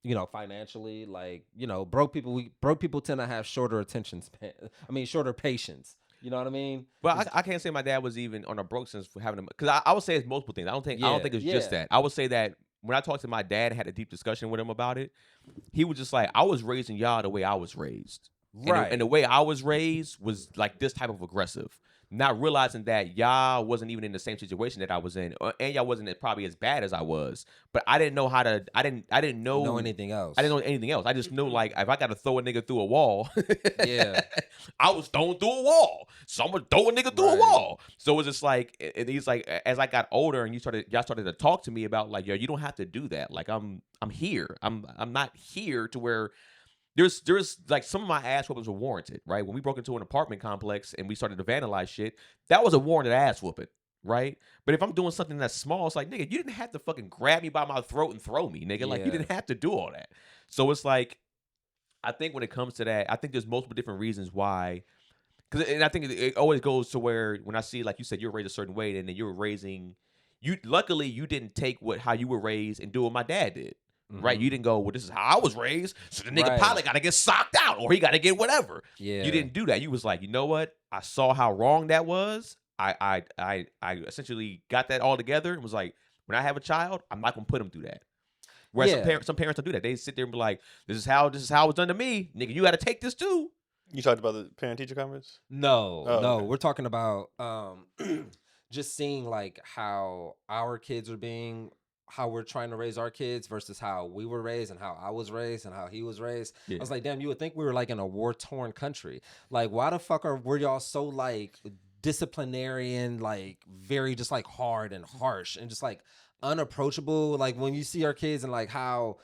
you know, financially, like, you know, broke people tend to have shorter attention span. I mean, shorter patience. You know what I mean? But I can't say my dad was even on a broke sense for having them, because I would say it's multiple things. I don't think it's just that. I would say that when I talked to my dad and had a deep discussion with him about it, he was just like, I was raising y'all the way I was raised. Right. And the way I was raised was like this type of aggressive. Not realizing that y'all wasn't even in the same situation that I was in, and y'all wasn't probably as bad as I was. But I didn't know how to. I didn't know anything else. I didn't know anything else. I just knew, like, if I got to throw a nigga through a wall, I was throwing through a wall. So I'm gonna throw a nigga through a wall. So it's just like, and he's like, as I got older and y'all started to talk to me about like, yo, you don't have to do that. Like, I'm here. I'm not here to where. There's like, some of my ass whoopings were warranted, right? When we broke into an apartment complex and we started to vandalize shit, that was a warranted ass whooping, right? But if I'm doing something that's small, it's like, nigga, you didn't have to fucking grab me by my throat and throw me, nigga. Like, you didn't have to do all that. So it's like, I think when it comes to that, I think there's multiple different reasons why. And I think it always goes to where, when I see, like you said, you're raised a certain way, and then you're raising, luckily you didn't take how you were raised and do what my dad did. Right, you didn't go, well, this is how I was raised, so the nigga probably got to get socked out, or he got to get whatever. Yeah, you didn't do that. You was like, you know what? I saw how wrong that was. I essentially got that all together and was like, When I have a child, I'm not gonna put them through that. Whereas some parents don't do that. They sit there and be like, "This is how it's done to me, nigga. You got to take this too." You talked about the parent teacher conference? No, okay. We're talking about just seeing like how our kids are being, how we're trying to raise our kids versus how we were raised and how I was raised and how he was raised. Yeah. I was like, damn, you would think we were like in a war-torn country. Like, why the fuck were y'all so like disciplinarian, like very just like hard and harsh and just like unapproachable? Like when you see our kids and like how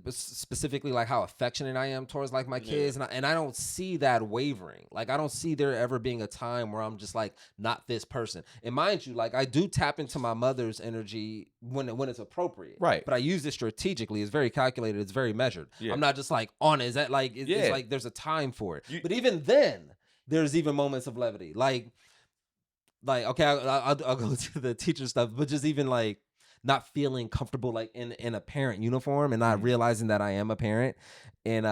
specifically like how affectionate I am towards like my kids, and I don't see that wavering. Like I don't see there ever being a time where I'm just like not this person. And mind you, like I do tap into my mother's energy when it's appropriate, right? But I use it strategically. It's very calculated. It's very measured. Yeah. I'm not just like on it. Is that like it's like there's a time for it. But even then, there's even moments of levity. Like okay, I'll go to the teacher stuff, but just even like not feeling comfortable like in a parent uniform and not realizing that I am a parent and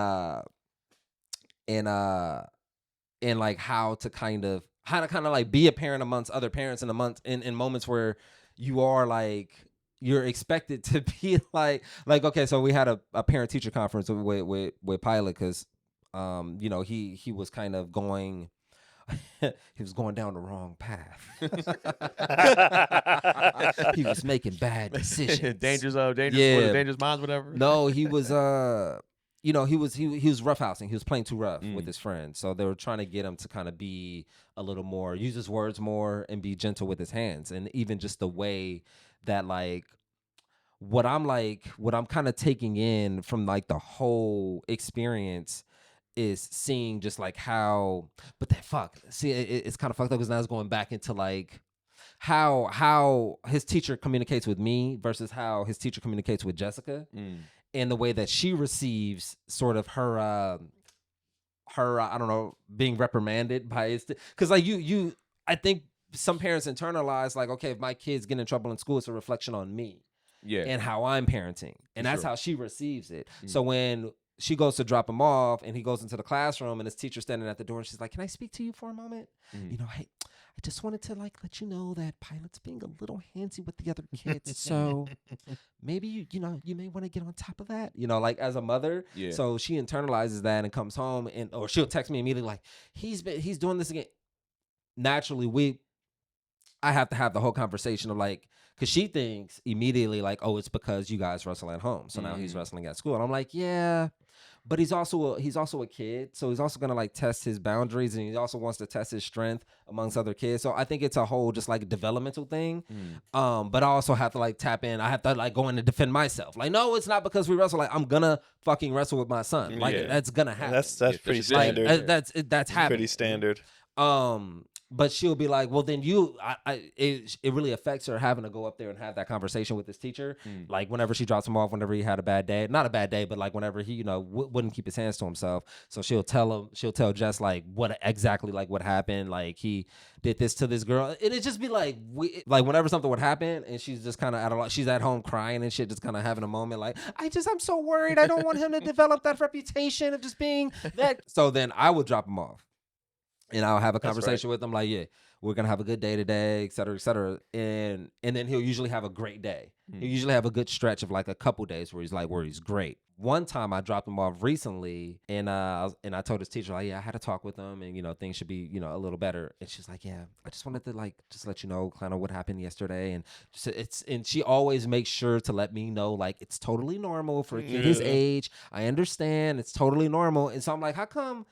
like how to kind of like be a parent amongst other parents in moments where you are like you're expected to be like okay, so we had a parent teacher conference with Pilot because he was kind of going he was going down the wrong path. He was making bad decisions. dangerous minds, whatever. No, he was he was roughhousing. He was playing too rough with his friends. So they were trying to get him to kind of be a little more, use his words more and be gentle with his hands. And even just the way that like what I'm kind of taking in from like the whole experience is seeing just like how, but that it's kind of fucked up because now it's going back into like how his teacher communicates with me versus how his teacher communicates with Jessica, and the way that she receives sort of her I don't know, being reprimanded by his, because like I think some parents internalize like, okay, if my kids get in trouble in school, it's a reflection on me, and how I'm parenting, and that's how she receives it. So when she goes to drop him off and he goes into the classroom and his teacher's standing at the door and she's like, "Can I speak to you for a moment? Hey, I just wanted to like let you know that Pilot's being a little handsy with the other kids. So maybe you may want to get on top of that, like as a mother." Yeah. So she internalizes that and comes home or she'll text me immediately like, he's doing this again. Naturally, I have to have the whole conversation of like, because she thinks immediately like, oh, it's because you guys wrestle at home. So now he's wrestling at school. And I'm like, yeah, but he's also a kid. So he's also going to like test his boundaries and he also wants to test his strength amongst other kids. So I think it's a whole just like developmental thing. But I also have to like tap in. I have to like go in and defend myself. Like, no, it's not because we wrestle. Like I'm going to fucking wrestle with my son. Like that's going to happen. That's pretty standard. Like, that's happening. Pretty standard. But she'll be like, well, then it really affects her having to go up there and have that conversation with this teacher. Like whenever she drops him off, whenever he had a bad day, not a bad day, but like whenever he, wouldn't keep his hands to himself. So she'll tell Jess like what happened. Like he did this to this girl. And it'd just be like, whenever something would happen and she's just kind of she's at home crying and shit, just kind of having a moment like, I'm so worried. I don't want him to develop that reputation of just being that. So then I would drop him off. And I'll have a conversation with him like, yeah, we're going to have a good day today, et cetera, et cetera. And then he'll usually have a great day. He'll usually have a good stretch of like a couple days where he's great. One time I dropped him off recently and I told his teacher, like, yeah, I had to talk with him and, things should be, a little better. And she's like, yeah, I just wanted to like, just let you know kind of what happened yesterday. And she always makes sure to let me know, like, it's totally normal for a kid his age. I understand. It's totally normal. And so I'm like, how come?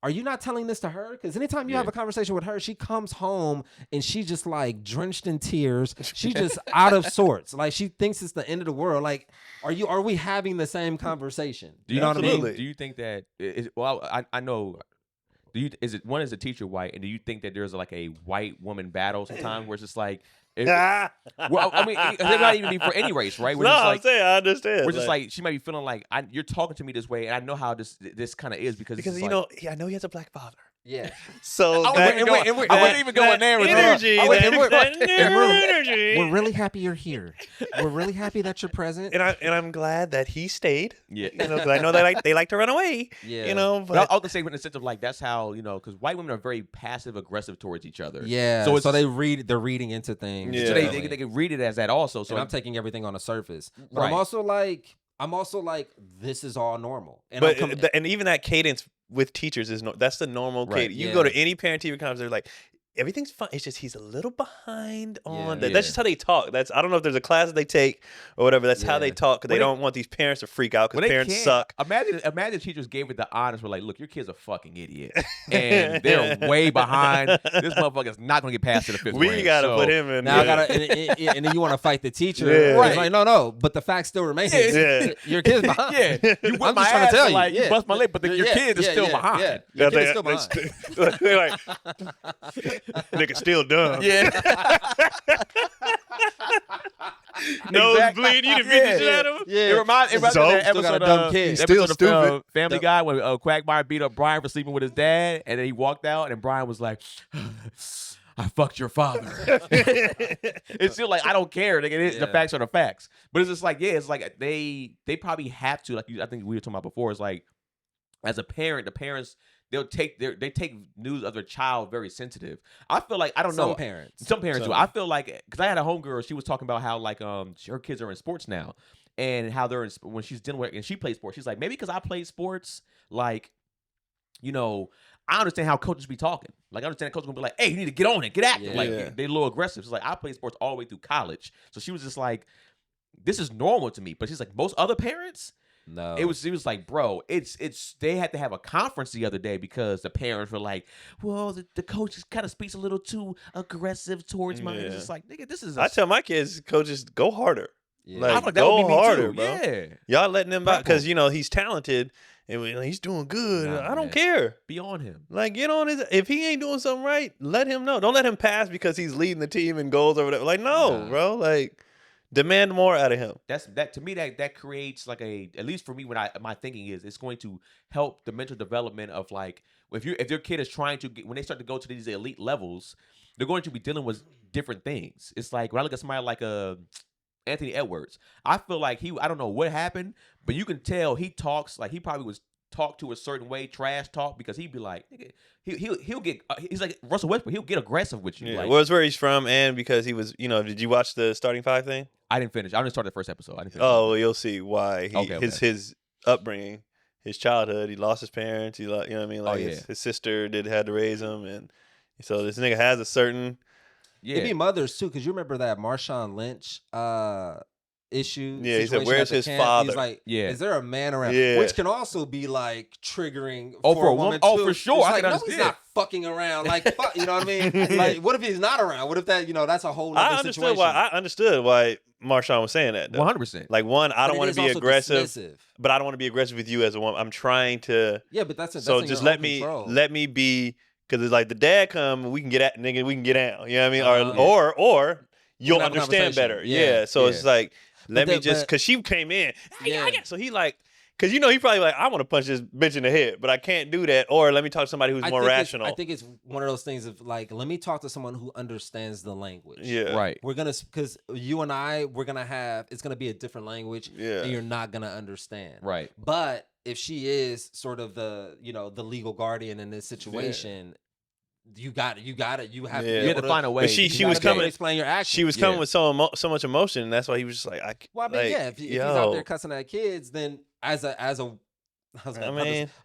Are you not telling this to her? Because anytime you have a conversation with her, she comes home and she just like drenched in tears. She just out of sorts. Like she thinks it's the end of the world. Like, are we having the same conversation? Do you know what I mean? Do you think that? I know. Is a teacher white, and do you think that there's like a white woman battle sometimes where it's just like? Well, I mean, it might even be for any race, right? No, I'm saying I understand. We're just like she might be feeling like you're talking to me this way, and I know how this kind of is because I know he has a black father. Yeah. So I wasn't even going there with energy. Energy. We're really happy you're here. We're really happy that you're present. And I'm glad that he stayed. Yeah. You know, because I know they like to run away. Yeah. You know, But I also say in the sense of like that's how because white women are very passive aggressive towards each other. Yeah. So they're reading into things. Yeah. So they can read it as that also. So and I'm taking everything on the surface. But Right. I'm also like, this is all normal. And and even that cadence with teachers that's the normal cadence. You go to any parent-teacher conference, they're like, everything's fine. It's just he's a little behind on that. That's just how they talk. I don't know if there's a class that they take or whatever. That's how they talk because they don't want these parents to freak out because parents suck. Imagine teachers gave it the honest. Were like, look, your kid's a fucking idiot, and they're way behind. This motherfucker's not gonna get past to the fifth grade. We gotta put him in. Now I gotta, and then you want to fight the teacher, Yeah. It's like no, but the fact still remains. Yeah. Your kid's behind. Yeah, you whip I'm my just trying ass to tell for, you. like you bust my lip, but your kid is still behind. Yeah. Your kid is still behind. They're like, nigga still dumb. Yeah. Nose Exactly. bleed. You done beat the shit out of him. Yeah. It reminds me of that Still got a episode, dumb kid. episode Still of stupid. Family Guy when Quagmire beat up Brian for sleeping with his dad, and then he walked out, and Brian was like, "I fucked your father." It's still like I don't care. Like, the facts are the facts. But it's just like it's like they probably have to I think we were talking about before. It's like as a parent, the parents. They take news of their child very sensitive. I feel like I don't know. Some parents do. I feel like because I had a homegirl, she was talking about how like her kids are in sports now, and how they're when she's dealing with and she plays sports. She's like maybe because I played sports, like I understand how coaches be talking. Like I understand coaches gonna be like, hey, you need to get on it, get active. Like they're a little aggressive. She's like I played sports all the way through college, so she was just like, this is normal to me. But she's like most other parents. No, it was like, bro, it's they had to have a conference the other day because the parents were like, well, the coach kind of speaks a little too aggressive towards my. It's just like, nigga, this is. I tell my kids, coaches, go harder. Yeah. Like that would be go me harder, too. bro. Yeah, y'all letting him back because he's talented and he's doing good. Nah, I don't care. Be on him. Like get on his. If he ain't doing something right, let him know. Don't let him pass because he's leading the team in goals or whatever. Like no, bro. Like. Demand more out of him. That to me that creates like at least for me when my thinking is it's going to help the mental development of like if your kid is trying to get when they start to go to these elite levels, they're going to be dealing with different things. It's like when I look at somebody like Anthony Edwards, I feel like I don't know what happened, but you can tell he talks like he probably was talked to a certain way, trash talk, because he'd be like, he'll get he's like Russell Westbrook, he'll get aggressive with you. Yeah, like, well, it's where he's from, and because he was, did you watch the starting five thing? I didn't finish. I didn't start the first episode. I didn't finish. Oh, well, you'll see why. His Upbringing, his childhood. He lost his parents. He, what I mean, like his sister had to raise him, and so this nigga has a certain. Yeah, it'd be mothers too, because you remember that Marshawn Lynch issue. Yeah, he said, "Where's his father?" He's like, "Is there a man around?" Yeah. Which can also be like triggering for a woman. Oh, too. for sure. It's I like, can no, understand. he's not fucking around. Like, fuck, you know what I mean? Like, what if he's not around? What if that? That's a whole other situation. I understood why Marshawn was saying that. 100%. Like I don't want to be aggressive, dismissive. but I don't want to be aggressive with you as a woman. I'm trying to. Yeah, but that's so just let me be. Because it's like the dad come, we can get at nigga, we can get down. You know what I mean? Or you'll understand better. Yeah. So it's like because she came in. So he like, because he probably like, I want to punch this bitch in the head, but I can't do that. Or let me talk to somebody who's more rational. I think it's one of those things of like, let me talk to someone who understands the language. Yeah. Right. We're gonna, because you and I, it's gonna be a different language. Yeah. And you're not gonna understand. Right. But if she is sort of the legal guardian in this situation, you got it. You have to be able to find a way. But she was coming to explain your actions. She was coming with so much emotion, and that's why he was just like, well, I mean, if he's out there cussing at kids, then a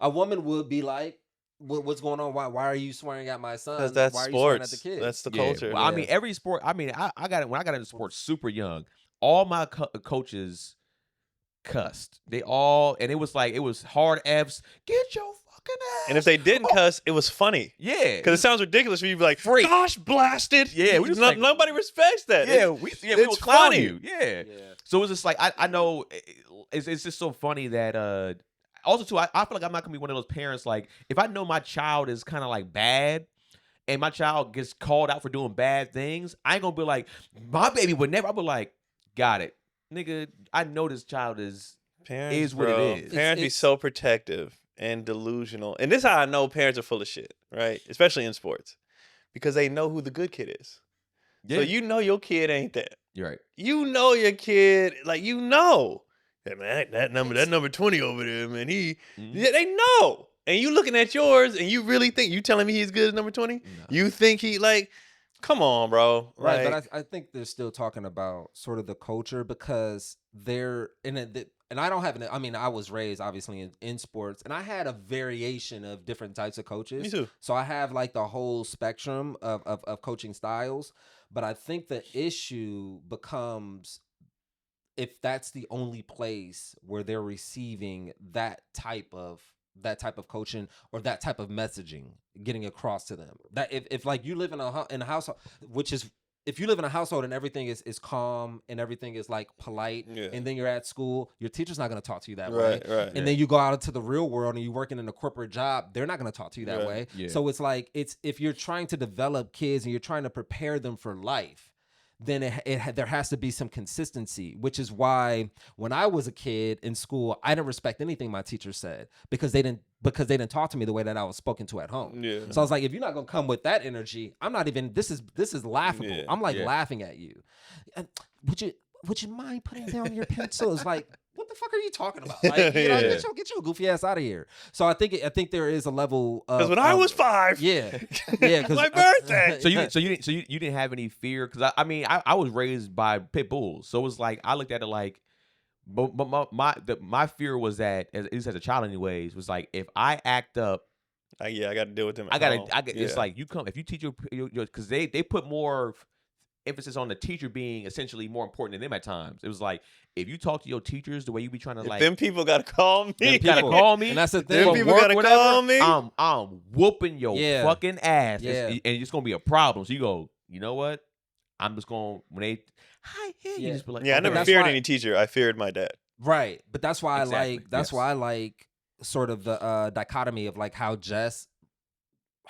woman would be like, what's going on? Why are you swearing at my son? That's why are sports. you swearing at the kids? That's the culture. Well, I mean, every sport. I mean, I got it when I got into sports super young. All my coaches cussed. They all, and it was hard F's. Get your fucking ass. And if they didn't cuss, it was funny. Yeah, because it sounds ridiculous when you be like, freak. Gosh, blasted. Yeah, nobody respects that. Yeah, we will clown you. Yeah. So it's just like I know it's just so funny that also too I feel like I'm not gonna be one of those parents like if I know my child is kind of like bad and my child gets called out for doing bad things, I ain't gonna be like my baby would never. I'll be like, got it, nigga. I know this child is what it is. Parents be so protective. and delusional. And this is how I know parents are full of shit, right? Especially in sports. Because they know who the good kid is. Yeah. So you know your kid ain't that. You're right. You know your kid, like you know. Hey, man, that number 20 over there, man, yeah, they know. And you looking at yours and you really think, you telling me he's good as number 20? No. You think he like, come on, bro. Right, Like, but I think they're still talking about sort of the culture because they're in it. And I don't have I mean, I was raised obviously in sports, and I had a variation of different types of coaches. Me too. So I have like the whole spectrum of coaching styles. But I think the issue becomes if that's the only place where they're receiving that type of coaching or that type of messaging getting across to them. That if like you live in a household, which is if you live in a household and everything is calm and everything is like polite, and then you're at school, your teacher's not going to talk to you that way. Right. And then you go out into the real world and you're working in a corporate job, they're not going to talk to you that way. Yeah. So it's like if you're trying to develop kids and you're trying to prepare them for life, then there has to be some consistency, which is why when I was a kid in school, I didn't respect anything my teacher said because they didn't talk to me the way that I was spoken to at home. Yeah. So I was like, if you're not gonna come with that energy, I'm not even. This is laughable. Yeah. I'm like laughing at you. And would you mind putting down your pencil? It's like, what the fuck are you talking about? Like, you know, get your goofy ass out of here. So I think there is a level of because when I was 5, because my birthday. So you didn't have any fear because I mean I was raised by pit bulls, so it was like I looked at it like, but my fear was that at least as a child anyways was like if I act up, I got to deal with them. It's like you come if you teach your because they put more emphasis on the teacher being essentially more important than them at times. It was like if you talk to your teachers the way you be trying to like them people gotta call me. Them gotta call me. And that's the thing. Them people gotta call me. I'm whooping your fucking ass. Yeah. And it's gonna be a problem. So you go, you know what? I'm just gonna when they hi here, you just be like, I never feared any teacher. I feared my dad. Right. But that's why Exactly. why I like sort of the dichotomy of like how Jess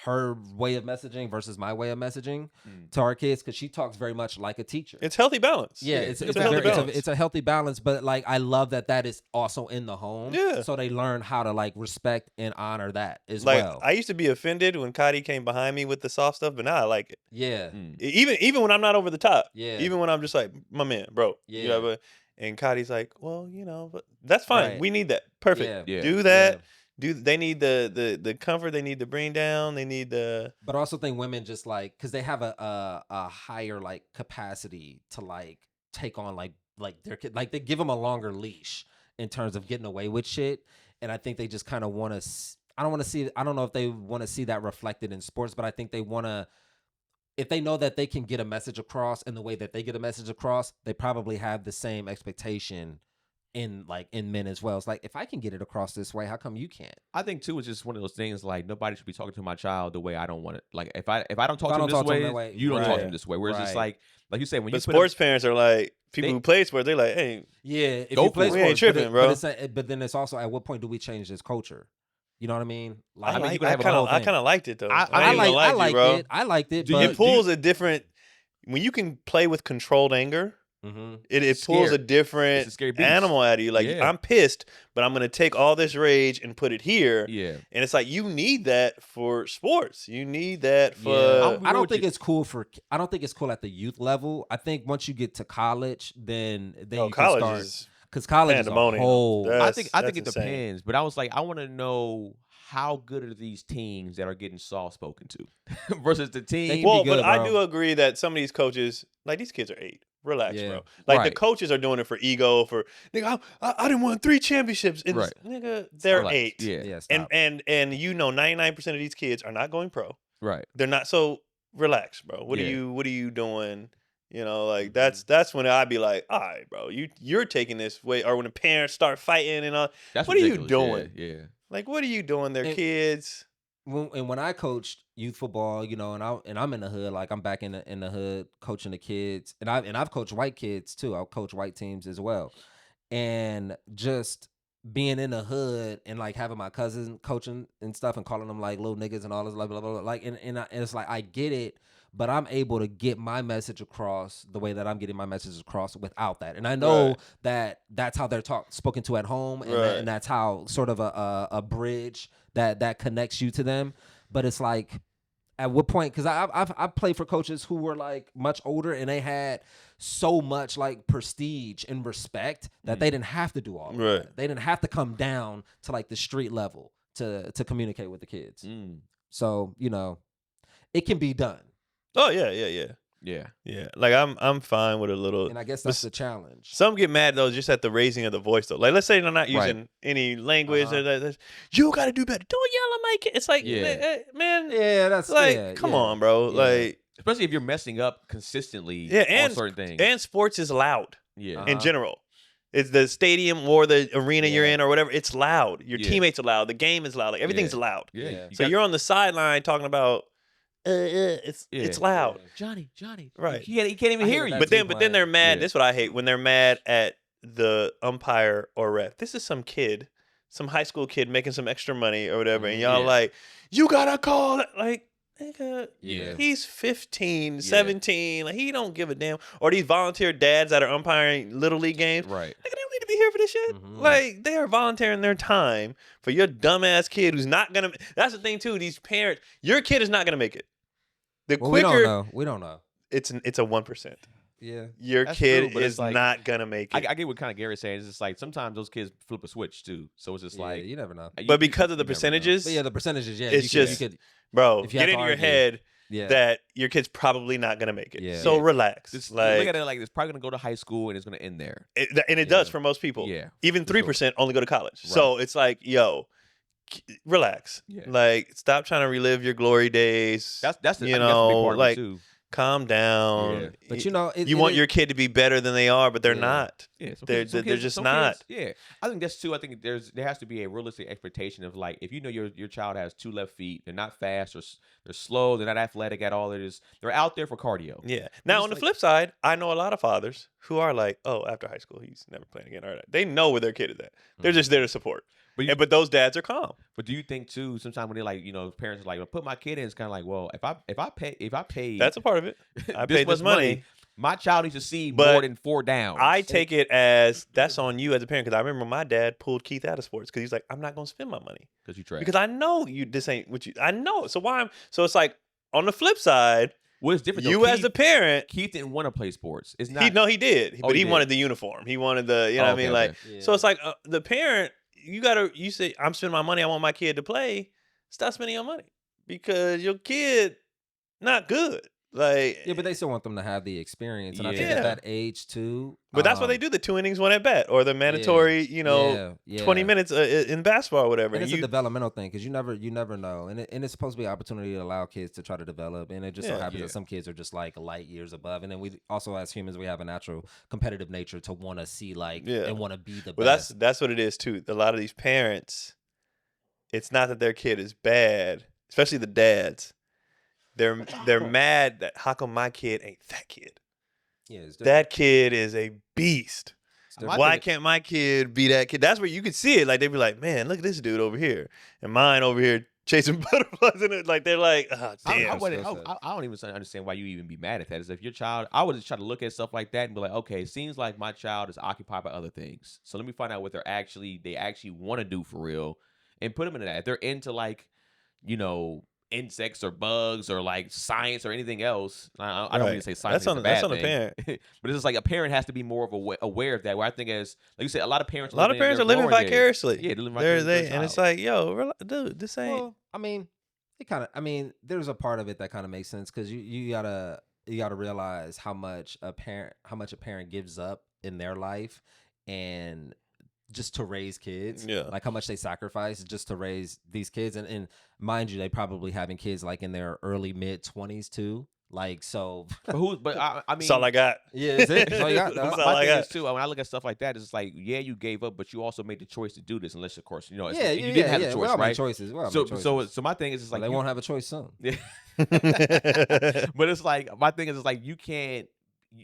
her way of messaging versus my way of messaging to our kids because she talks very much like a teacher. It's healthy balance. Yeah, it's a healthy balance. But like I love that is also in the home. Yeah. So they learn how to like respect and honor that as like, well. I used to be offended when Cody came behind me with the soft stuff, but now I like it. Yeah. Even when I'm not over the top. Yeah. Even when I'm just like, my man, bro. Yeah. You know, and Cody's like, well, you know, but that's fine. Right. We need that. Perfect. Yeah. Do that. Yeah. They need the comfort, they need the bring down, they need the. But I also think women just like because they have a higher like capacity to like take on like their kid, like they give them a longer leash in terms of getting away with shit, and I think they just kind of want to. I don't know if they want to see that reflected in sports, but I think they want to. If they know that they can get a message across in the way that they get a message across, they probably have the same expectation in men as well. It's like if I can get it across this way, how come you can't? I think too it's just one of those things like nobody should be talking to my child the way I don't want it. Like if I don't talk to him this way, you don't talk to him this way. Whereas it's like you said when you sports parents are like people who play sports, they're like, hey, if you play sports, we ain't tripping, bro. But then it's also at what point do we change this culture? You know what I mean? Like, I kind of liked it though. I liked it. But it pulls a different when you can play with controlled anger. It pulls a different animal out of you. Like I'm pissed, but I'm gonna take all this rage and put it here. Yeah, and it's like you need that for sports. You need that for. I don't think it's cool at the youth level. I think once you get to college, then you can start because college is a whole. I think it depends, but I was like, I want to know how good are these teams that are getting soft spoken to versus the team. Well, but I do agree that some of these coaches, like these kids are 8. Relax, bro. Like the coaches are doing it for ego. For nigga, I didn't win 3 championships. And nigga, they're 8. Yeah. And you know, 99% of these kids are not going pro. Right. They're not. So relax, bro. What are you doing? You know, like that's when I'd be like, all right, bro, you're taking this way. Or when the parents start fighting and all, that's what ridiculous. Are you doing? Yeah. Like, what are you doing? They're kids. When I coached youth football, you know, and I'm in the hood, like I'm back in the hood coaching the kids, and I've coached white kids too. I'll coach white teams as well, and just being in the hood and like having my cousins coaching and stuff and calling them like little niggas and all this blah blah blah. Like and it's like I get it, but I'm able to get my message across the way that I'm getting my message across without that. And I know that that's how they're spoken to at home, and, and that's how sort of a bridge that connects you to them. But it's like, at what point? Because I've played for coaches who were like much older, and they had so much like prestige and respect that they didn't have to do all of that. They didn't have to come down to like the street level to communicate with the kids. So, you know, it can be done. Oh yeah. Like I'm fine with a little. And I guess that's the challenge. Some get mad though just at the raising of the voice though. Like let's say they're not using any language. You got to do better. Don't yell at my kid. It's like man. Yeah, that's like come on, bro. Yeah. Like especially if you're messing up consistently and on certain things. And sports is loud. Yeah. In general. It's the stadium or the arena you're in or whatever. It's loud. Your teammates are loud. The game is loud. Like everything's loud. Yeah. So you're on the sideline talking about it's loud. Johnny. Right. He can't even hear you. But then they're mad. This is what I hate when they're mad at the umpire or ref. This is some kid, some high school kid making some extra money or whatever, and y'all like, you gotta call it. Like, nigga, he's 15, 17. Like he don't give a damn. Or these volunteer dads that are umpiring little league games. Right. Nigga, they don't need to be here for this shit. Like they are volunteering their time for your dumbass kid who's not gonna. That's the thing too. These parents, your kid is not gonna make it. The quicker we don't know. It's a 1%. Yeah, your kid is like, not gonna make it. I get what kind of Gary's saying. It's just like sometimes those kids flip a switch too. So it's just like you never know. But because of the percentages, the percentages, it's just bro. Get in your head that your kid's probably not gonna make it. Yeah. So relax. Like, look at it like it's probably gonna go to high school and it's gonna end there. It does for most people. Yeah, even 3% only go to college. Right. So it's like, yo, relax. Yeah. Like stop trying to relive your glory days. That's the, you know, that's a big part like. Of it too. Calm down. Yeah. But you know, you want your kid to be better than they are, but they're not. Yeah, they're just not. Kids, I think that's too. I think there has to be a realistic expectation of like if you know your child has 2 left feet, they're not fast or they're slow, they're not athletic at all. They're out there for cardio. Yeah. Now on the flip side, I know a lot of fathers who are like, oh, after high school, he's never playing again. All right, they know where their kid is at. They're just there to support. But those dads are calm. But do you think too? Sometimes when they're like, you know, parents are like, well, put my kid in. It's kind of like, well, if I pay, that's a part of it. I paid this money. My child needs to see more than 4 downs. I take it as that's on you as a parent because I remember my dad pulled Keith out of sports because he's like, I'm not going to spend my money because you trash. Because I know this ain't what you. I know. So why? So it's like on the flip side. Well, it's different. You as a parent, Keith didn't want to play sports. It's not. He did, but he wanted the uniform. He wanted the, you know what I mean, like. Yeah. So it's like the parent. You say, I'm spending my money, I want my kid to play. Stop spending your money because your kid not good. Like but they still want them to have the experience. And I think at that age too. But that's why they do the 2 innings, 1 at bat, or the mandatory, 20 minutes in basketball or whatever. And it's a developmental thing because you never know. And it's supposed to be an opportunity to allow kids to try to develop. And it just so happens that some kids are just like light years above. And then we also, as humans, we have a natural competitive nature to want to see and want to be the best. That's what it is too. A lot of these parents, it's not that their kid is bad, especially the dads. They're mad that how come my kid ain't that kid? Yeah, that kid is a beast. Why can't my kid be that kid? That's where you could see it. Like they'd be like, man, look at this dude over here, and mine over here chasing butterflies in it. Like they're like, oh, damn. I don't even understand why you even be mad at that. As if your child, I would just try to look at stuff like that and be like, okay, it seems like my child is occupied by other things. So let me find out what they actually want to do for real, and put them into that. If they're into like, insects or bugs or like science or anything else. I don't mean to say science. That's on the parent. But it's just like a parent has to be more of aware of that. Where I think, as like you said, a lot of parents are living vicariously. Yeah, they're living vicariously. And it's like, yo, dude, this ain't. Well, I mean, there's a part of it that kind of makes sense because you gotta realize how much a parent gives up in their life and just to raise kids, like how much they sacrifice just to raise these kids, and mind you, they probably having kids like in their early mid-20s too. Like so, I mean, that's all I got. Yeah, is it? That's all you got. My thing is too. When I look at stuff like that, it's like, you gave up, but you also made the choice to do this. Unless, of course, you didn't have a choice, we all right? Make choices. So my thing is just like they won't have a choice soon. Yeah. But it's like my thing is like you can't.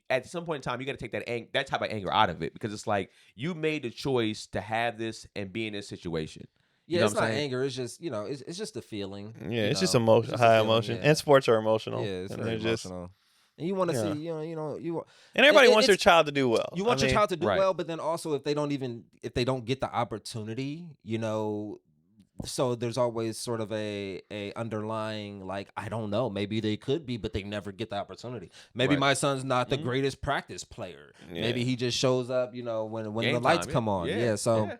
At some point in time, you got to take that type of anger out of it because it's like you made the choice to have this and be in this situation. Yeah, know it's what I'm not saying? anger. It's just it's just a feeling. Yeah, it's just It's emotion, just a high feeling, emotion, yeah. and sports are emotional. Yeah, it's and very they're just, emotional. And you want to see, yeah. you And everybody wants their it's child to do well. you want your child to do Right. well, but then also if they don't get the opportunity, so there's always sort of a underlying, like, I don't know, maybe they could be, but they never get the opportunity. Maybe Right. my son's not the Mhm. greatest practice player. Yeah. Maybe he just shows up, when Game the lights time, come on. Yeah, so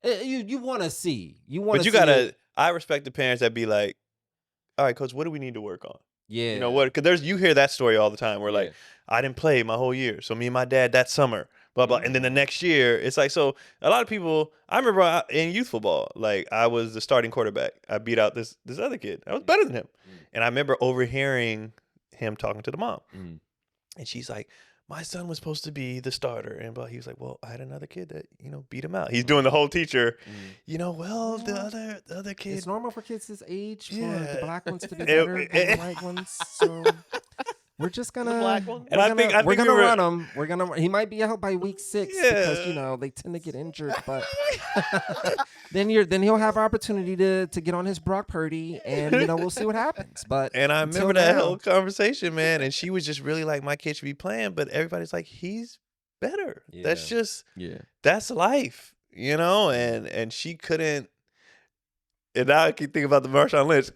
you want to see. But you gotta. I respect the parents that be like, "All right, coach, what do we need to work on?" Yeah. You know what? Because you hear that story all the time. Where Yeah. like, I didn't play my whole year, so me and my dad that summer, blah blah, and then the next year, it's like, so a lot of people. I remember in youth football, like I was the starting quarterback. I beat out this other kid. I was better than him, and I remember overhearing him talking to the mom, and she's like, my son was supposed to be the starter, and he was like, well, I had another kid that beat him out. He's doing the whole teacher, well, the other kid. It's normal for kids this age for the Yeah. black ones to be better than the white ones. So we're just gonna black one? And I think we're gonna we were- run him. He might be out by week 6 because they tend to get injured, but then he'll have opportunity to get on his Brock Purdy, and we'll see what happens. But And I until remember that now- whole conversation, man. And she was just really like, my kid should be playing, but everybody's like, he's better. That's Yeah. just Yeah. that's life, And she couldn't. And now I keep thinking about the Marshawn Lynch.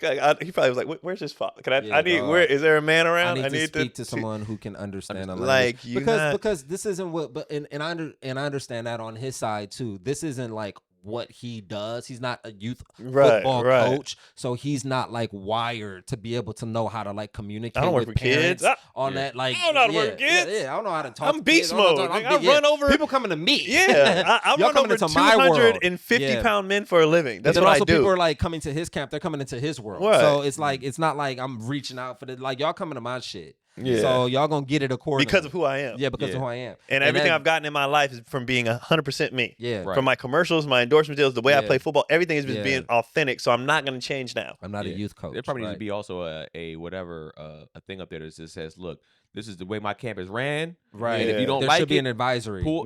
He probably was like, "Where's his father? Yeah, dog. Where is there a man I around? need to speak to someone who can understand a Like, language. Because this isn't what, but and I understand that on his side too. This isn't like what he does. He's not a youth football coach, so he's not like wired to be able to know how to like communicate. I don't work with with kids. parents on that. Like, I don't know how to work with kids. Yeah, I don't know how to talk. I'm to beast kids. mode. I run over people coming to me. Yeah, I Y'all run coming over into my world. 250-pound men for a living. But That's then what also I do. people are like coming to his camp. They're coming into his world. Right. So it's like it's not like I'm reaching out for the like y'all coming to my shit. Yeah. So y'all gonna get it accordingly because of who I am. Yeah, because of who I am. And everything that- I've gotten in my life is from being 100% me. Yeah. Right. From my commercials, my endorsement deals, the way I Yeah. play football, everything is just Yeah. being authentic. So I'm not going to change now. I'm not a Yeah. youth coach. There probably needs right? to be also a whatever a thing up there that just says, look, this is the way my camp is ran. Right. And if you don't there like should be it, an advisory. pull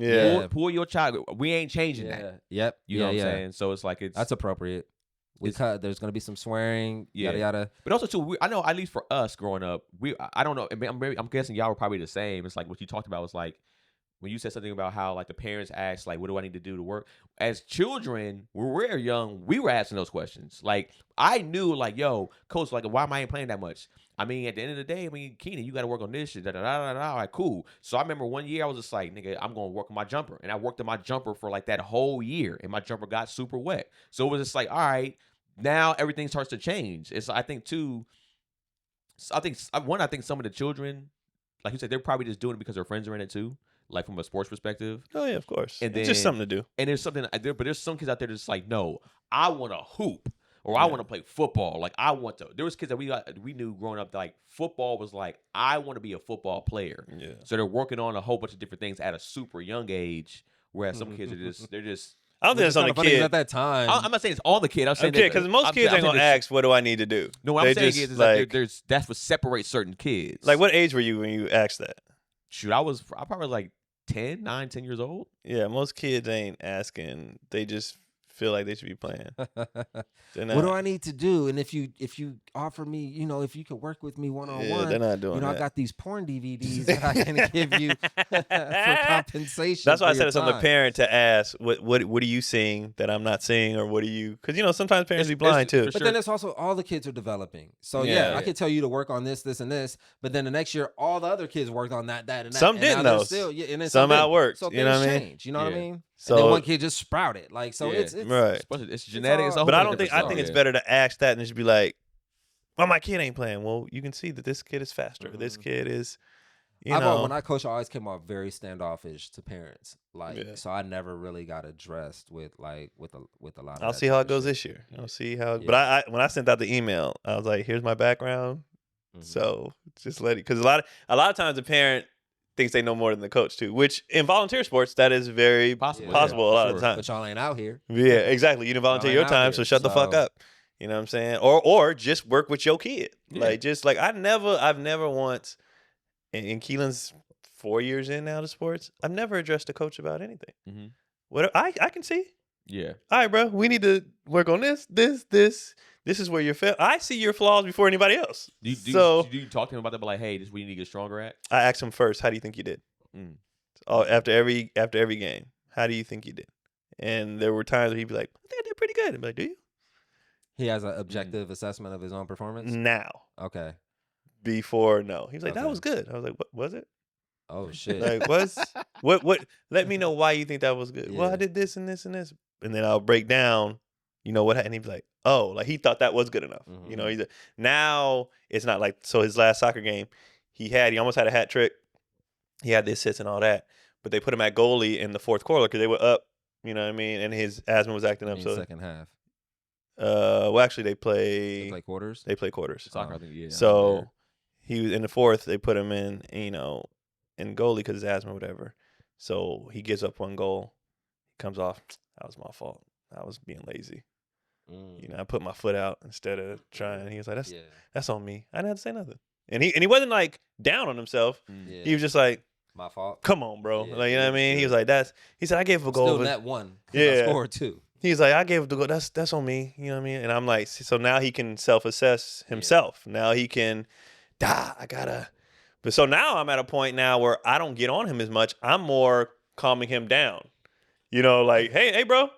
your child. We ain't changing Yeah. that. Yep. You know what I'm saying? So it's like That's appropriate. There's gonna be some swearing. Yeah. Yada yada. But also too, I know at least for us growing up, I don't know. I'm guessing y'all were probably the same. It's like what you talked about was like when you said something about how like the parents asked like, what do I need to do to work? As children, when we were young, we were asking those questions. Like I knew like, yo, coach, like why am I ain't playing that much? I mean, at the end of the day, Keenan, you got to work on this shit. Da, da, da, da, da. All right, cool. So I remember one year I was just like, nigga, I'm going to work on my jumper. And I worked on my jumper for like that whole year. And my jumper got super wet. So it was just like, all right, now everything starts to change. It's, I think, too, I think some of the children, like you said, they're probably just doing it because their friends are in it too. Like from a sports perspective. Oh, yeah, of course. And It's just something to do. And there's something, but there's some kids out there that's like, no, I want to hoop. Or I want to play football. Like I want to. There was kids that we knew growing up that like football was like I want to be a football player. Yeah. So they're working on a whole bunch of different things at a super young age. Whereas some kids are just. I don't think that's on the kid. At that time. I'm not saying it's on the kid. I'm saying Okay, because most kids ain't gonna ask, "What do I need to do?" No, what I'm saying is like, that that's what separates certain kids. like, what age were you when you asked that? Shoot, I probably was like 10 years old. Yeah, most kids ain't asking. They just feel like they should be playing. What do I need to do? And if you offer me, if you could work with me one-on-one, they're not doing that. I got these porn DVDs that I can give you for compensation. That's why I for said your it's on the time. parent to ask, what are you seeing that I'm not seeing, or what are you? Because sometimes parents be blind too. But then it's also all the kids are developing. So yeah, I could tell you to work on this, this, and this. But then the next year, all the other kids worked on that, and that. Some and didn't now they're though. Still, and then some outworked. So you know what I mean? change. You know what I mean? So and then one kid just sprouted. Like so, it's right. It's genetic. all- But I don't think. I think it's better to ask that and just be like, "Well, my kid ain't playing." Well, you can see that this kid is faster. This kid is, when I coach, I always came off very standoffish to parents. So I never really got addressed with a lot of. I'll see how it goes this year. I'll see how. But I when I sent out the email, I was like, "Here's my background." So just let it, because a lot of times the parent thinks they know more than the coach too, which in volunteer sports that is very possible a lot of the time. But y'all ain't out here. Yeah, exactly. You didn't volunteer your time, so shut the fuck up. You know what I'm saying? Or just work with your kid. Yeah. I've never once, and Keelan's 4 years in now to sports, I've never addressed a coach about anything. What I can see. Yeah. All right, bro, we need to work on this. This is where you're I see your flaws before anybody else. Do So you talk to him about that? But like, hey, this is what you need to get stronger at. I asked him first, how do you think you did? After every game, how do you think you did? And there were times where he'd be like, I think I did pretty good. I'd be like, do you? He has an objective assessment of his own performance. Now. Okay. Before, no. He was like, that Okay. was good. I was like, what was it? Oh shit. Like, what? Let me know why you think that was good. Well, I Yeah. did this and this and this, and then I'll break down. You know what? And he'd be like, oh, like he thought that was good enough. You know, now it's not like so. His last soccer game, he almost had a hat trick. He had the assists and all that, but they put him at goalie in the fourth quarter because they were up. You know what I mean? And his asthma was acting up. So second half. Well, actually, they play quarters. They play quarters. Soccer, I think, yeah. So he was in the fourth. They put him in, in goalie because his asthma, or whatever. So he gives up one goal. He comes off. That was my fault. I was being lazy. You know, I put my foot out instead of trying. He was like, "That's on me." I didn't have to say nothing. And he wasn't like down on himself. Yeah. He was just like, my fault. Come on, bro. Yeah, like, you know what I mean? He was like, he said, I gave up a goal. Still net one. Yeah. I scored 2. He's like, I gave up the goal. That's on me. You know what I mean? And I'm like, so now he can self-assess himself. Yeah. Now he can, But so now I'm at a point now where I don't get on him as much. I'm more calming him down. You know, like, hey, bro.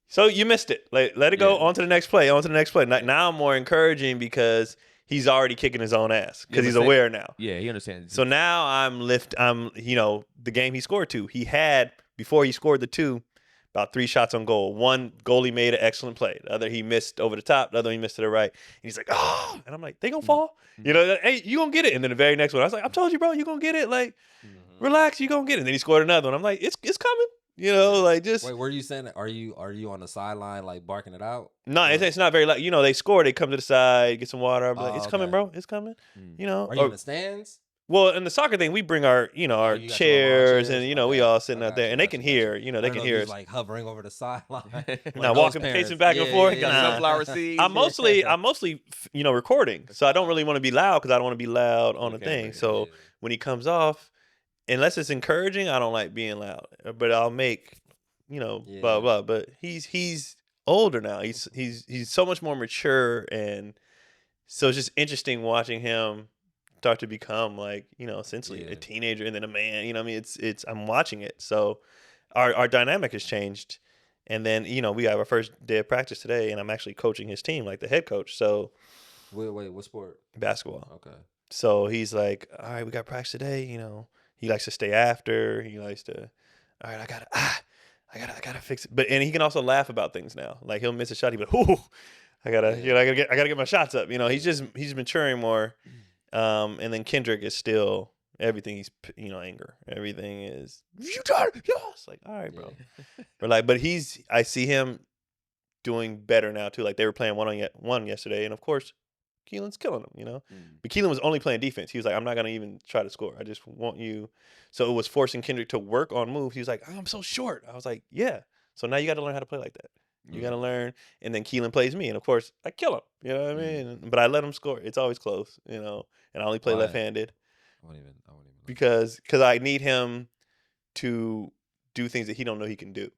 So you missed it. Like, let it go. On to the next play. Now I'm more encouraging because he's already kicking his own ass because he's aware now. Yeah, he understands. So now the game he scored 2. He had, before he scored the 2, about 3 shots on goal. One goalie made an excellent play. The other he missed over the top. The other he missed to the right. And he's like, oh. And I'm like, they gonna fall? You know, hey, you gonna get it. And then the very next one, I was like, I told you, bro, you gonna get it. Like, relax, you gonna get it. And then he scored another one. I'm like, it's coming. You know, like just. Wait, were you saying that? Are you on the sideline like barking it out? No, it's not very loud. You know, they score, they come to the side, get some water. I'm like, it's coming, bro. It's coming. You know. Are you in the stands? Well, in the soccer thing, we bring our chairs and, we all sitting out there. And they can hear, they can hear us. Like hovering over the sideline. Now walking, pacing back and forth. Sunflower seeds. I'm mostly, recording. So I don't really want to be loud because I don't want to be loud on the thing. So when he comes off, unless it's encouraging, I don't like being loud. But I'll make, blah, blah. But he's older now. He's so much more mature. And so it's just interesting watching him start to become like, essentially a teenager and then a man. You know what I mean? It's I'm watching it. So our dynamic has changed. And then, we have our first day of practice today and I'm actually coaching his team, like the head coach. So wait, what sport? Basketball. Okay. So he's like, all right, we got practice today, He likes to stay after. He likes to, all right, I gotta fix it. And he can also laugh about things now. Like he'll miss a shot. He'll be like, ooh, I gotta get my shots up. He's maturing more. And then Kendrick is still everything. He's anger. Everything is you got it. Yes. Like all right, bro. But I see him doing better now too. Like they were playing one yesterday, and of course, Keelan's killing him. But Keelan was only playing defense. He was like, I'm not gonna even try to score. I just want you. So it was forcing Kendrick to work on moves. He was like, I'm so short. I was like, yeah. So now you got to learn how to play like that. You got to learn. And then Keelan plays me. And, of course, I kill him. You know what I mean? But I let him score. It's always close, And I only play left-handed. I won't even. Because I need him to do things that he don't know he can do.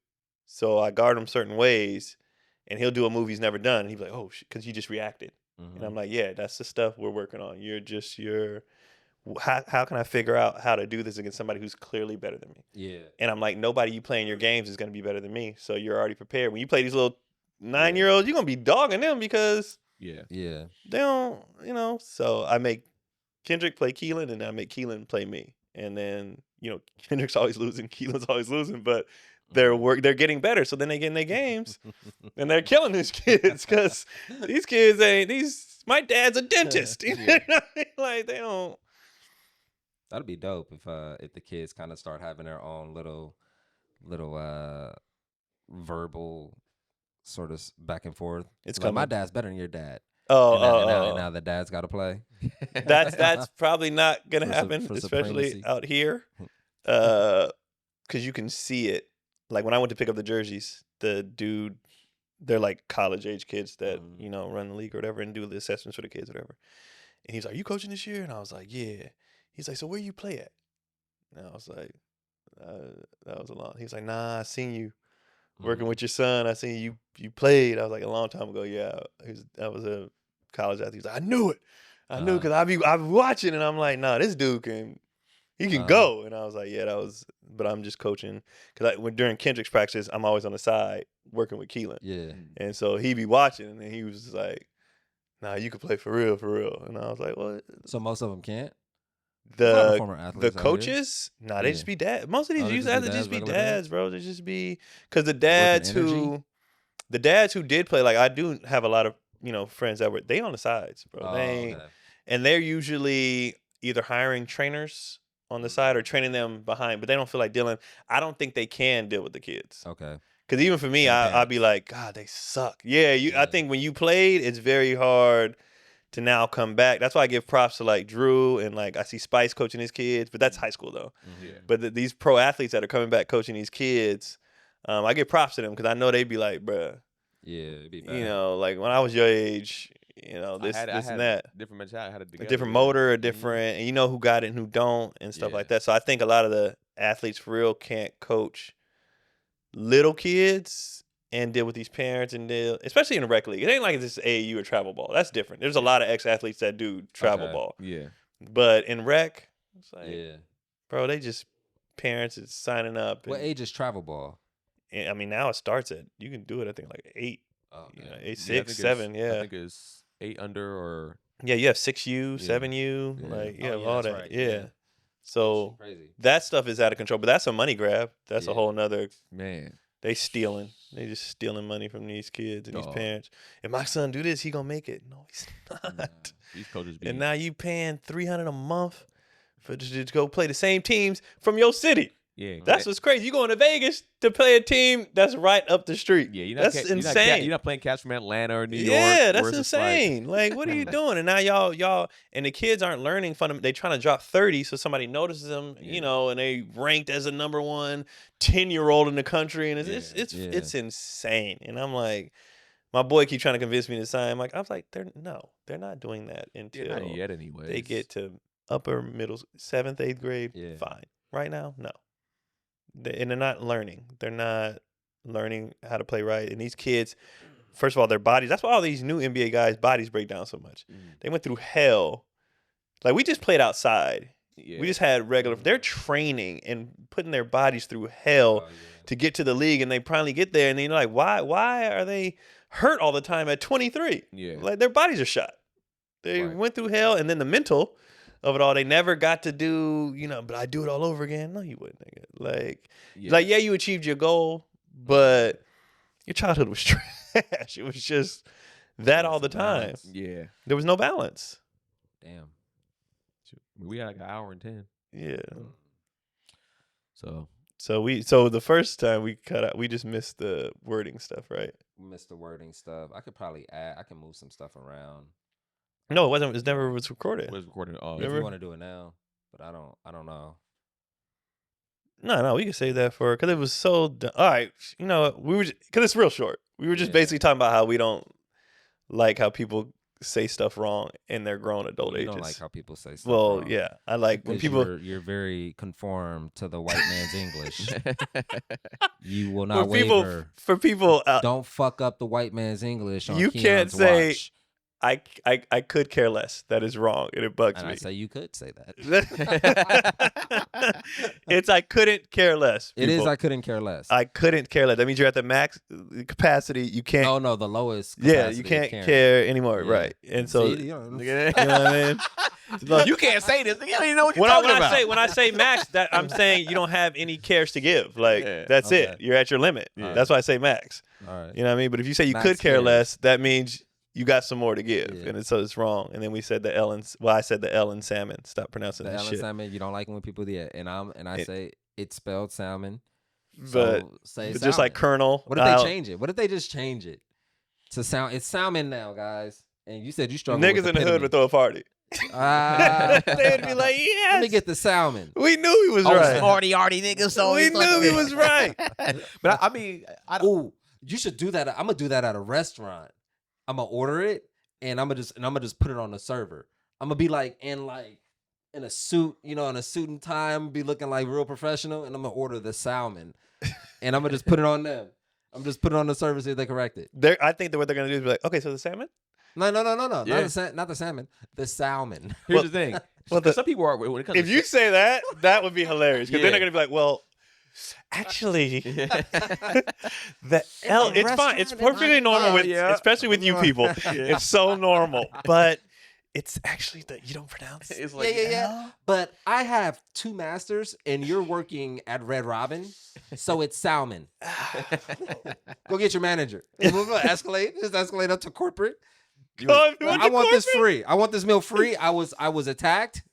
So I guard him certain ways, and he'll do a move he's never done. And he'll be like, oh, shit, because he just reacted. And I'm like, yeah, that's the stuff we're working on. How can I figure out how to do this against somebody who's clearly better than me? Yeah. And I'm like, nobody you play in your games is going to be better than me. So you're already prepared. When you play these little 9-year-olds, you're going to be dogging them because they don't, So I make Kendrick play Keelan, and I make Keelan play me. And then, Kendrick's always losing, Keelan's always losing, but they're getting better. So then they get in their games, and they're killing these kids because these kids my dad's a dentist. Like they don't. That'd be dope if the kids kind of start having their own little verbal sort of back and forth. It's like, my dad's better than your dad. And now the dad's got to play. That's probably not gonna happen, especially out here, because you can see it. Like when I went to pick up the jerseys, the dude, they're like college age kids that run the league or whatever and do the assessments for the kids, or whatever. And he's like, "You coaching this year?" And I was like, "Yeah." He's like, "So where you play at?" And I was like, "That was a lot." He's like, "Nah, I seen you working with your son. I seen you played. I was like, a long time ago. Yeah, I was a college athlete. He's like, I knew it. I knew because I be watching, and I'm like, nah, this dude he can go. And I was like, yeah, but I'm just coaching because during Kendrick's practice, I'm always on the side working with Keelan. Yeah. And so he be watching, and he was just like, nah, you can play for real. And I was like, what? So most of them can't. The coaches, nah, they just be dads. Most of these youth athletes just be dads, bro. They just be because the dads who did play, like I do have a lot of friends that they on the sides, bro. And they're usually either hiring trainers on the side or training them behind, but they don't feel like dealing. I don't think they can deal with the kids. Okay. Because even for me, I'd be like, God, they suck. Yeah, I think when you played, it's very hard to now come back. That's why I give props to like Drew and like I see Spice coaching his kids, but that's high school though. Yeah. But these pro athletes that are coming back coaching these kids, I give props to them because I know they'd be like, bruh. Yeah, it'd be bad. Like when I was your age, this and that. Different mentality. I had a different motor, a different, and you know who got it and who don't and stuff like that. So I think a lot of the athletes for real can't coach little kids and deal with these parents and deal, especially in the rec league. It ain't like it's just AAU or travel ball. That's different. There's a lot of ex-athletes that do travel ball. Yeah. But in rec, it's like, bro, they just parents is signing up. What age is travel ball? I mean, now it starts at, you can do it, I think, like 8. Oh, okay. 8, 6, 7, I think it's 8 under or... Yeah, you have 6U, 7U, like, all that. Right. Yeah. So crazy. that stuff is out of control, but that's a money grab. That's a whole nother... Man. They stealing. They just stealing money from these kids and these parents. If my son do this, he gonna make it. No, he's not. Nah, these coaches be... And now you paying $300 a month to just go play the same teams from your city. Yeah, that's what's crazy. You going to Vegas to play a team that's right up the street. Yeah, that's insane. You're not playing cats from Atlanta or New York. Yeah, that's insane. Like, what are you doing? And now y'all, and the kids aren't learning fundamental. They trying to drop 30 so somebody notices them, and they ranked as a number 1 10-year-old in the country, and it's insane. And I'm like, my boy keep trying to convince me to sign. I was like, they're not doing that until not yet anyway. They get to upper middle 7th, 8th grade. Yeah. Fine. Right now, no. And they're not learning. They're not learning how to play right. And these kids, first of all, their bodies. That's why all these new NBA guys' bodies break down so much. They went through hell. Like, we just played outside. Yeah. We just had regular. They're training and putting their bodies through hell to get to the league, and they finally get there. And then you're like, why are they hurt all the time at 23? Yeah, like their bodies are shot. They went through hell, and then the mental of it all, they never got to do, but I do it all over again. No, you wouldn't. Like, you achieved your goal, but your childhood was trash. It was just that all the time. Balance. Yeah. There was no balance. Damn. We had like an hour and 10. Yeah. So the first time we cut out, we just missed the wording stuff, right? We missed the wording stuff. I could probably I can move some stuff around. No, it wasn't. It never was recorded. It was recorded. If you want to do it now, but I don't know. No, we can save that for because it was so. All right, we were because it's real short. We were just basically talking about how we don't like how people say stuff wrong in their grown adult ages. You don't like how people say stuff wrong. Well, yeah, I like because when people. You're very conformed to the white man's English. You will not waver. For people, don't fuck up the white man's English. On you Keon's can't say. watch. I could care less. That is wrong, and it bugs and me. I say you could say that. It's I couldn't care less. It is I couldn't care less. I couldn't care less. That means you're at the max capacity. You can't. Oh no, the lowest. Capacity you can't care anymore, right? And so, see, you know what I mean? Look, you can't say this. You don't even know what you're talking about. When I say max, that I'm saying you don't have any cares to give. Like that's it. You're at your limit. Yeah. That's why I say max. All right. You know what I mean? But if you say you could care less, that means you got some more to give, and so it's wrong. And then we said the Ellen. Well, I said the Ellen salmon. Stop pronouncing that shit. The Ellen salmon. You don't like when people do that, and I say it's spelled salmon. But so say but just like Colonel. What if they change it? What if they just change it to sound? It's salmon now, guys. And you said you struggle. Niggas with in the hood would throw a party. They'd be like, yes. Let me get the salmon. We knew he was right. Smarty arty nigga. So we knew he was right. But I mean, ooh, you should do that. I'm gonna do that at a restaurant. I'm gonna order it. And I'm gonna just put it on the server. I'm gonna be in a suit, in a suit and tie. I'm gonna be looking like real professional, and I'm gonna order the salmon, and I'm gonna just put it on them. I'm just putting on the surface if they correct it. I think that what they're gonna do is be like, okay, so the salmon. No. Yeah. Not the salmon. The salmon. Here's the thing. Well, Some people are when it comes. if to you say that, that would be hilarious because then Yeah. they're gonna be like, well, actually, it's fine. It's perfectly normal with, especially with you people. It's so normal, but it's actually that you don't pronounce it. It's like Yeah. But I have 2 masters, and you're working at Red Robin, so it's salmon. Go get your manager. Escalate. Just escalate up to corporate. I want this free. I want this meal free. I was attacked.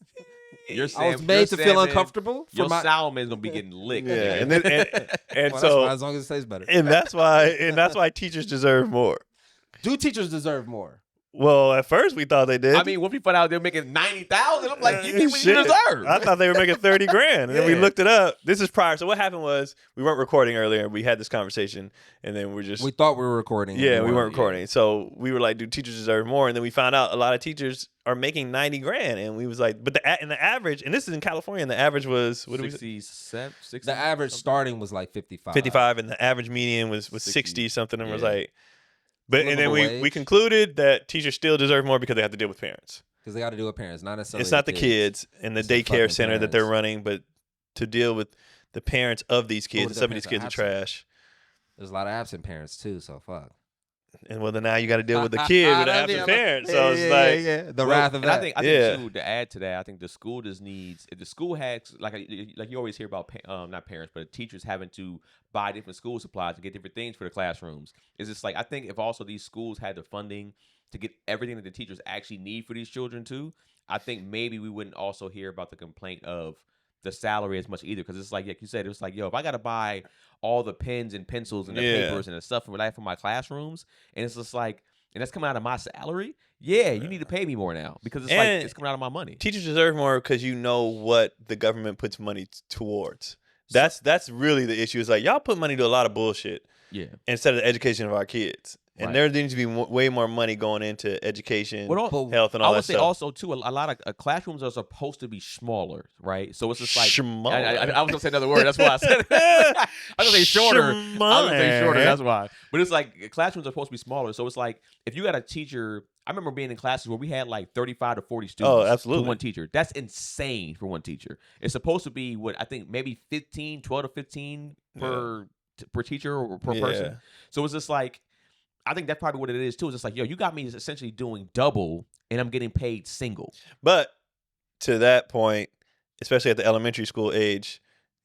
I was made to feel uncomfortable. Your salmon's gonna be getting licked. Yeah, and then and Well, so that's fine, as long as it tastes better. and that's why teachers deserve more. Do teachers deserve more? Well, at first we thought they did. I mean, when people out there making 90,000, I'm like, you get what you Shit. deserve. I thought they were making 30 grand, and then we Yeah. looked it up. This is prior. So what happened was we weren't recording earlier. We had this conversation, and then we thought we were recording. yeah, we weren't recording. So we were like, do teachers deserve more? And then we found out a lot of teachers are making 90 grand, and we was like, but the average, and this is in California, and the average was what did we say? 67, 60. The average starting was like 55. 55, and the average median was 60 something, and was Yeah. like, but and then Livable we wage. concluded that teachers still deserve more because they have to deal with parents. Because they got to do with parents, not necessarily. It's not the kids and the It's the daycare fucking center that they're parents. running, but to deal with the parents of these kids. Or And the some of these kids parents are are absent. trash. There's a lot of absent parents too, so fuck. And well, then now you got to deal with the kid with the absent parent. So it's like, the wrath of and that. I think Yeah. too, to add to that, I think the school just needs, if the school had, like you always hear about, not parents, but teachers having to buy different school supplies to get different things for the classrooms. It's just like, I think if also these schools had the funding to get everything that the teachers actually need for these children too, I think maybe we wouldn't also hear about the complaint of the salary as much either. Because it's like you said, it was like, yo, if I got to buy all the pens and pencils and the Yeah. papers and the stuff for my classrooms, and it's just like, and that's coming out of my salary, yeah, you need to pay me more now because it's like And it's coming out of my money. teachers deserve more because you know what the government puts money towards. That's really the issue. It's like y'all put money to a lot of bullshit Yeah. instead of the education of our kids. And Right. there needs to be way more money going into education, Well, health, and I all would that say stuff. also too, a lot of classrooms are supposed to be smaller, right? So it's just like Smaller. I was gonna say another word. That's why I said it. I was gonna say shorter. I was gonna say shorter. Smaller. That's why. But it's like classrooms are supposed to be smaller. So it's like if you got a teacher. I remember being in classes where we had like 35 to 40 students absolutely. to one teacher. That's insane for one teacher. It's supposed to be what I think maybe 12 to 15 per teacher or per person. So it's just like I think that's probably what it is too. It's just like, yo, you got me essentially doing double and I'm getting paid single. But to that point, especially at the elementary school age,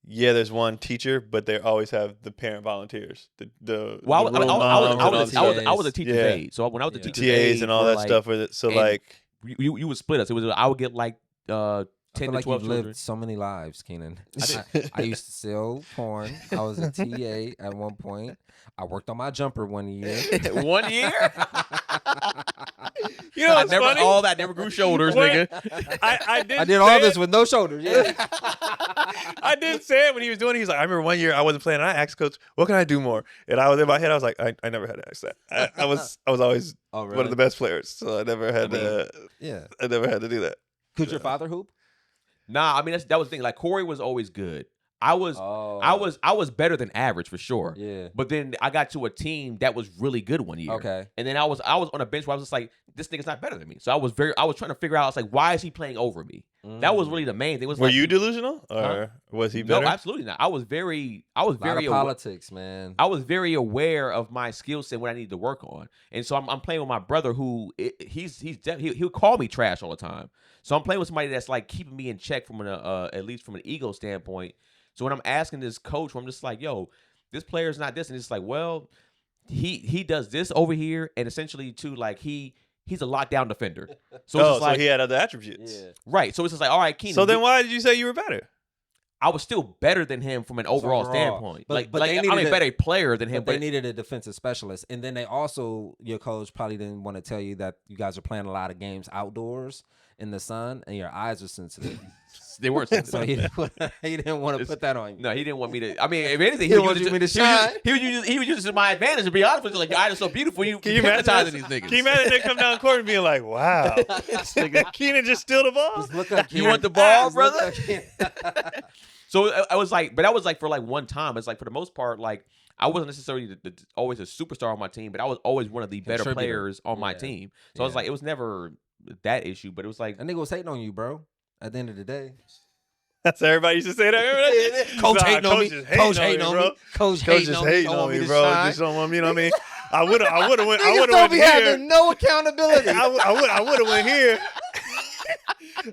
yeah, there's one teacher, but they always have the parent volunteers. Well, the room moms and all this stuff. I was a teacher's Yeah. aide. So when I was a teacher's TAs aide and all for, that like, stuff with it. So and- like, you would split us. It was I would get like 10 I feel to like 12 you've children. lived so many lives, Keenan. I used to sell porn. I was a TA at one point. I worked on my jumper one year. 1 year? you know, what's funny? All that never grew shoulders, What? nigga. I did all this with no shoulders. Yeah. I did say it when he was doing it. He's like, I remember one year I wasn't playing. And I asked coach, what can I do more? And I was in my head, I was like, I never had to ask that. I was always Oh, really? one of the best players, so I never had Yeah. I never had to do that. Could your father hoop? Nah, I mean that was the thing. Like Corey was always good. I was better than average for sure. Yeah. But then I got to a team that was really good one year. Okay. And then I was on a bench where I was just like, this nigga's not better than me. So I was trying to figure out, I was like, why is he playing over me? That was really the main thing. It was Were like, you delusional, or was he No, better? absolutely not. I was very A lot of politics, man. I was very aware of my skill set, what I needed to work on, and so I'm playing with my brother, who he'll call me trash all the time. So I'm playing with somebody that's like keeping me in check from at least from an ego standpoint. So when I'm asking this coach, I'm just like, yo, this player's not this, and it's like, well, he does this over here, and essentially too, like he's a lockdown defender. So it's just like, so he had other attributes. Yeah. right. So it's just like, all right, Keenan. So then why did you say you were better? I was still better than him from an overall standpoint. But Like they I'm a needed better player than him. But they needed a defensive specialist. And then they also, your coach probably didn't want to tell you that you guys are playing a lot of games outdoors in the sun and your eyes are sensitive. They weren't sensitive. So he didn't want to put that on you. No, he didn't want me to. I mean, if anything, He wanted me to shine. He was using this to my advantage. To be honest with you, like your eyes are so beautiful, you hypnotizing these niggas. Can you imagine they come down court and being like, wow, Keenan just steal the ball? Just look up. You want the ball, Just look brother? up Keenan. So I was like, but that was like for like one time. It's like for the most part, like I wasn't necessarily always a superstar on my team, but I was always one of the better players on my team. So I was like, it was never that issue, but it was like that nigga was hating on you, bro. At the end of the day, that's everybody used to say that. Coach hating on me. Coach hating on me. Coach hating on me, bro. Just don't want me. You know what I mean? I would have went. Niggas don't be having no accountability. I would have went here.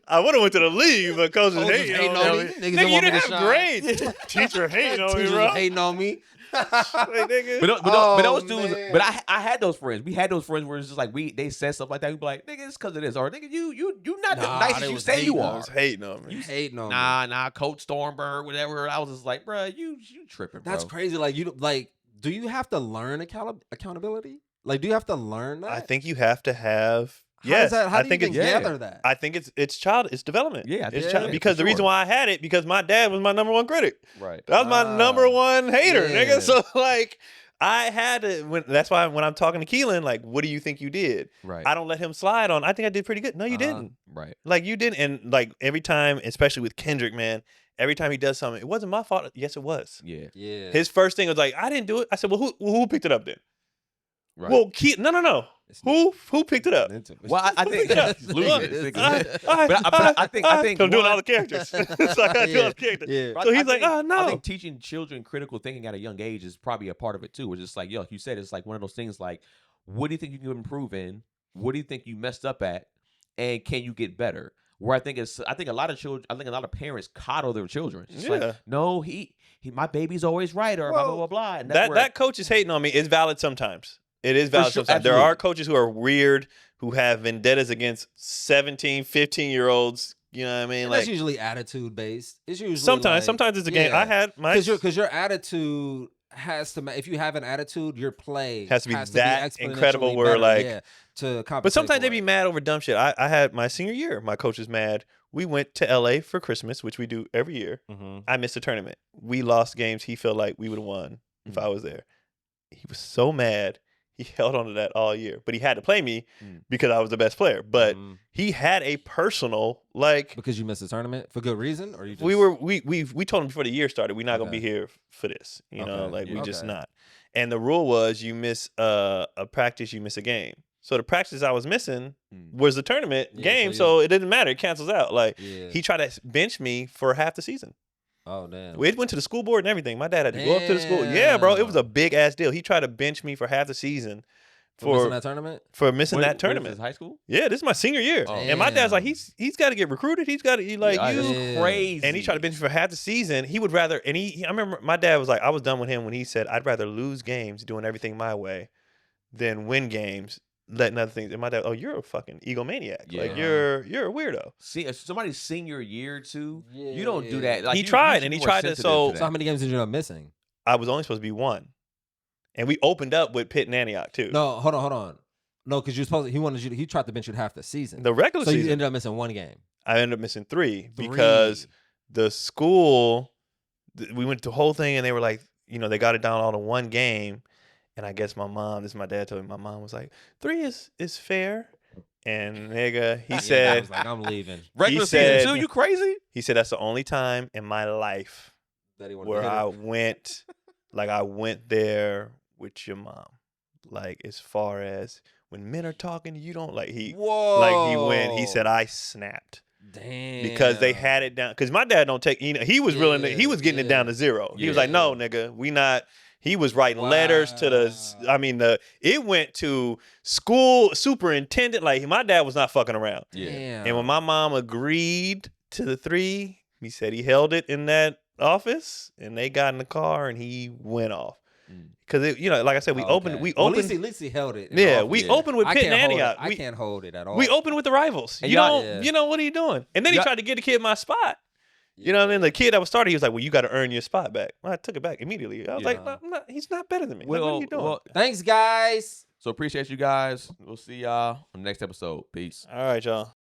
I would have went to the league, but coaches hating on me. Nigga, you didn't have grades. Teacher hating on me, bro. Hating on me. Like, nigga. But those dudes. Man. But I had those friends. We had those friends where it's just like they said stuff like that. We'd be like, nigga, it's because of this, or nigga, you not the nicest you say you are. Hating on me. You hating on me. Nah, Coach Stormberg, whatever. I was just like, bro, you tripping, bro. That's crazy. Like do you have to learn accountability? Like, do you have to learn that? I think you have to have. Yes, how do you gather that? I think it's development. Yeah, because the reason why I had it because my dad was my number one critic. Right. That was my number one hater, yeah. nigga. So like, I had to. That's why when I'm talking to Keelan, like, what do you think you did? Right. I don't let him slide on. I think I did pretty good. No, you didn't. Right. Like you didn't. And like every time, especially with Kendrick, man. Every time he does something, it wasn't my fault. Yes, it was. Yeah. Yeah. His first thing was like, I didn't do it. I said, well, who picked it up then? Right. Well, no. Who picked it up? Well, I think but I think I'm doing all the characters. So I got to do all the characters. Yeah. So he's like, oh no. I think teaching children critical thinking at a young age is probably a part of it too. It's just like, yo, like you said, it's like one of those things like, what do you think you can improve in? What do you think you messed up at? And can you get better? Where I think a lot of parents coddle their children. It's like, no, he my baby's always right, or blah blah blah blah. And that coach is hating on me is valid sometimes. It is valid sometimes. There are coaches who are weird, who have vendettas against 17, 15-year-olds. You know what I mean? Like, that's usually attitude based. It's usually sometimes it's a game. I had my because your attitude has to. If you have an attitude, your play has to be that incredible. Where to compensate. But sometimes they be mad over dumb shit. I had my senior year. My coach was mad. We went to LA for Christmas, which we do every year. Mm-hmm. I missed a tournament. We lost games. He felt like we would have won if I was there. He was so mad. He held on to that all year, but he had to play me because I was the best player. But he had a personal because you missed the tournament for good reason, or you just... we told him before the year started we're not gonna be here for this. You know, we just not. And the rule was you miss a practice, you miss a game. So the practice I was missing was the tournament game, so it didn't matter. It cancels out. He tried to bench me for half the season. Oh, damn. We went to the school board and everything. My dad had to go up to the school. Yeah, bro. It was a big ass deal. He tried to bench me for half the season for missing that tournament? For missing that tournament. This high school? Yeah, this is my senior year. Oh, and my dad's like, he's got to get recruited. He's got to, crazy. And he tried to bench me for half the season. He would rather, and I remember my dad was like, I was done with him when he said, I'd rather lose games doing everything my way than win games letting other things. And my dad, oh, you're a fucking egomaniac. Yeah. Like you're a weirdo. See, if somebody's senior year too, you don't do that. Like, he tried to. So how many games did you end up missing? I was only supposed to be one, and we opened up with Pitt and Antioch too. No, hold on. No, because you're supposed. He tried to bench you half the season. The regular season. So you ended up missing one game. I ended up missing three because the school. We went to the whole thing, and they were like, they got it down all to one game. And I guess my dad told me, my mom was like, 3 is fair. And nigga, he said, I was like, I'm leaving. Regular season too, you crazy? He said, that's the only time in my life where I went there with your mom. Like, as far as when men are talking, you don't he said, I snapped. Damn. Because they had it down. Because my dad don't take, he was he was getting it down to 0. He was like, no, nigga, we not. He was writing letters to it went to school superintendent. Like, my dad was not fucking around. Yeah. And when my mom agreed to the 3, he said he held it in that office, and they got in the car, and he went off. Because like I said, we opened. Well, at least he held it. Yeah, we opened with Pitt and Antioch. I can't hold it at all. We opened with the rivals. What are you doing? And then he tried to get the kid my spot. You know what I mean? The kid that was starting, he was like, well, you got to earn your spot back. Well, I took it back immediately. I was like, no, he's not better than me. What are you doing? Well, thanks, guys. So appreciate you guys. We'll see y'all on the next episode. Peace. All right, y'all.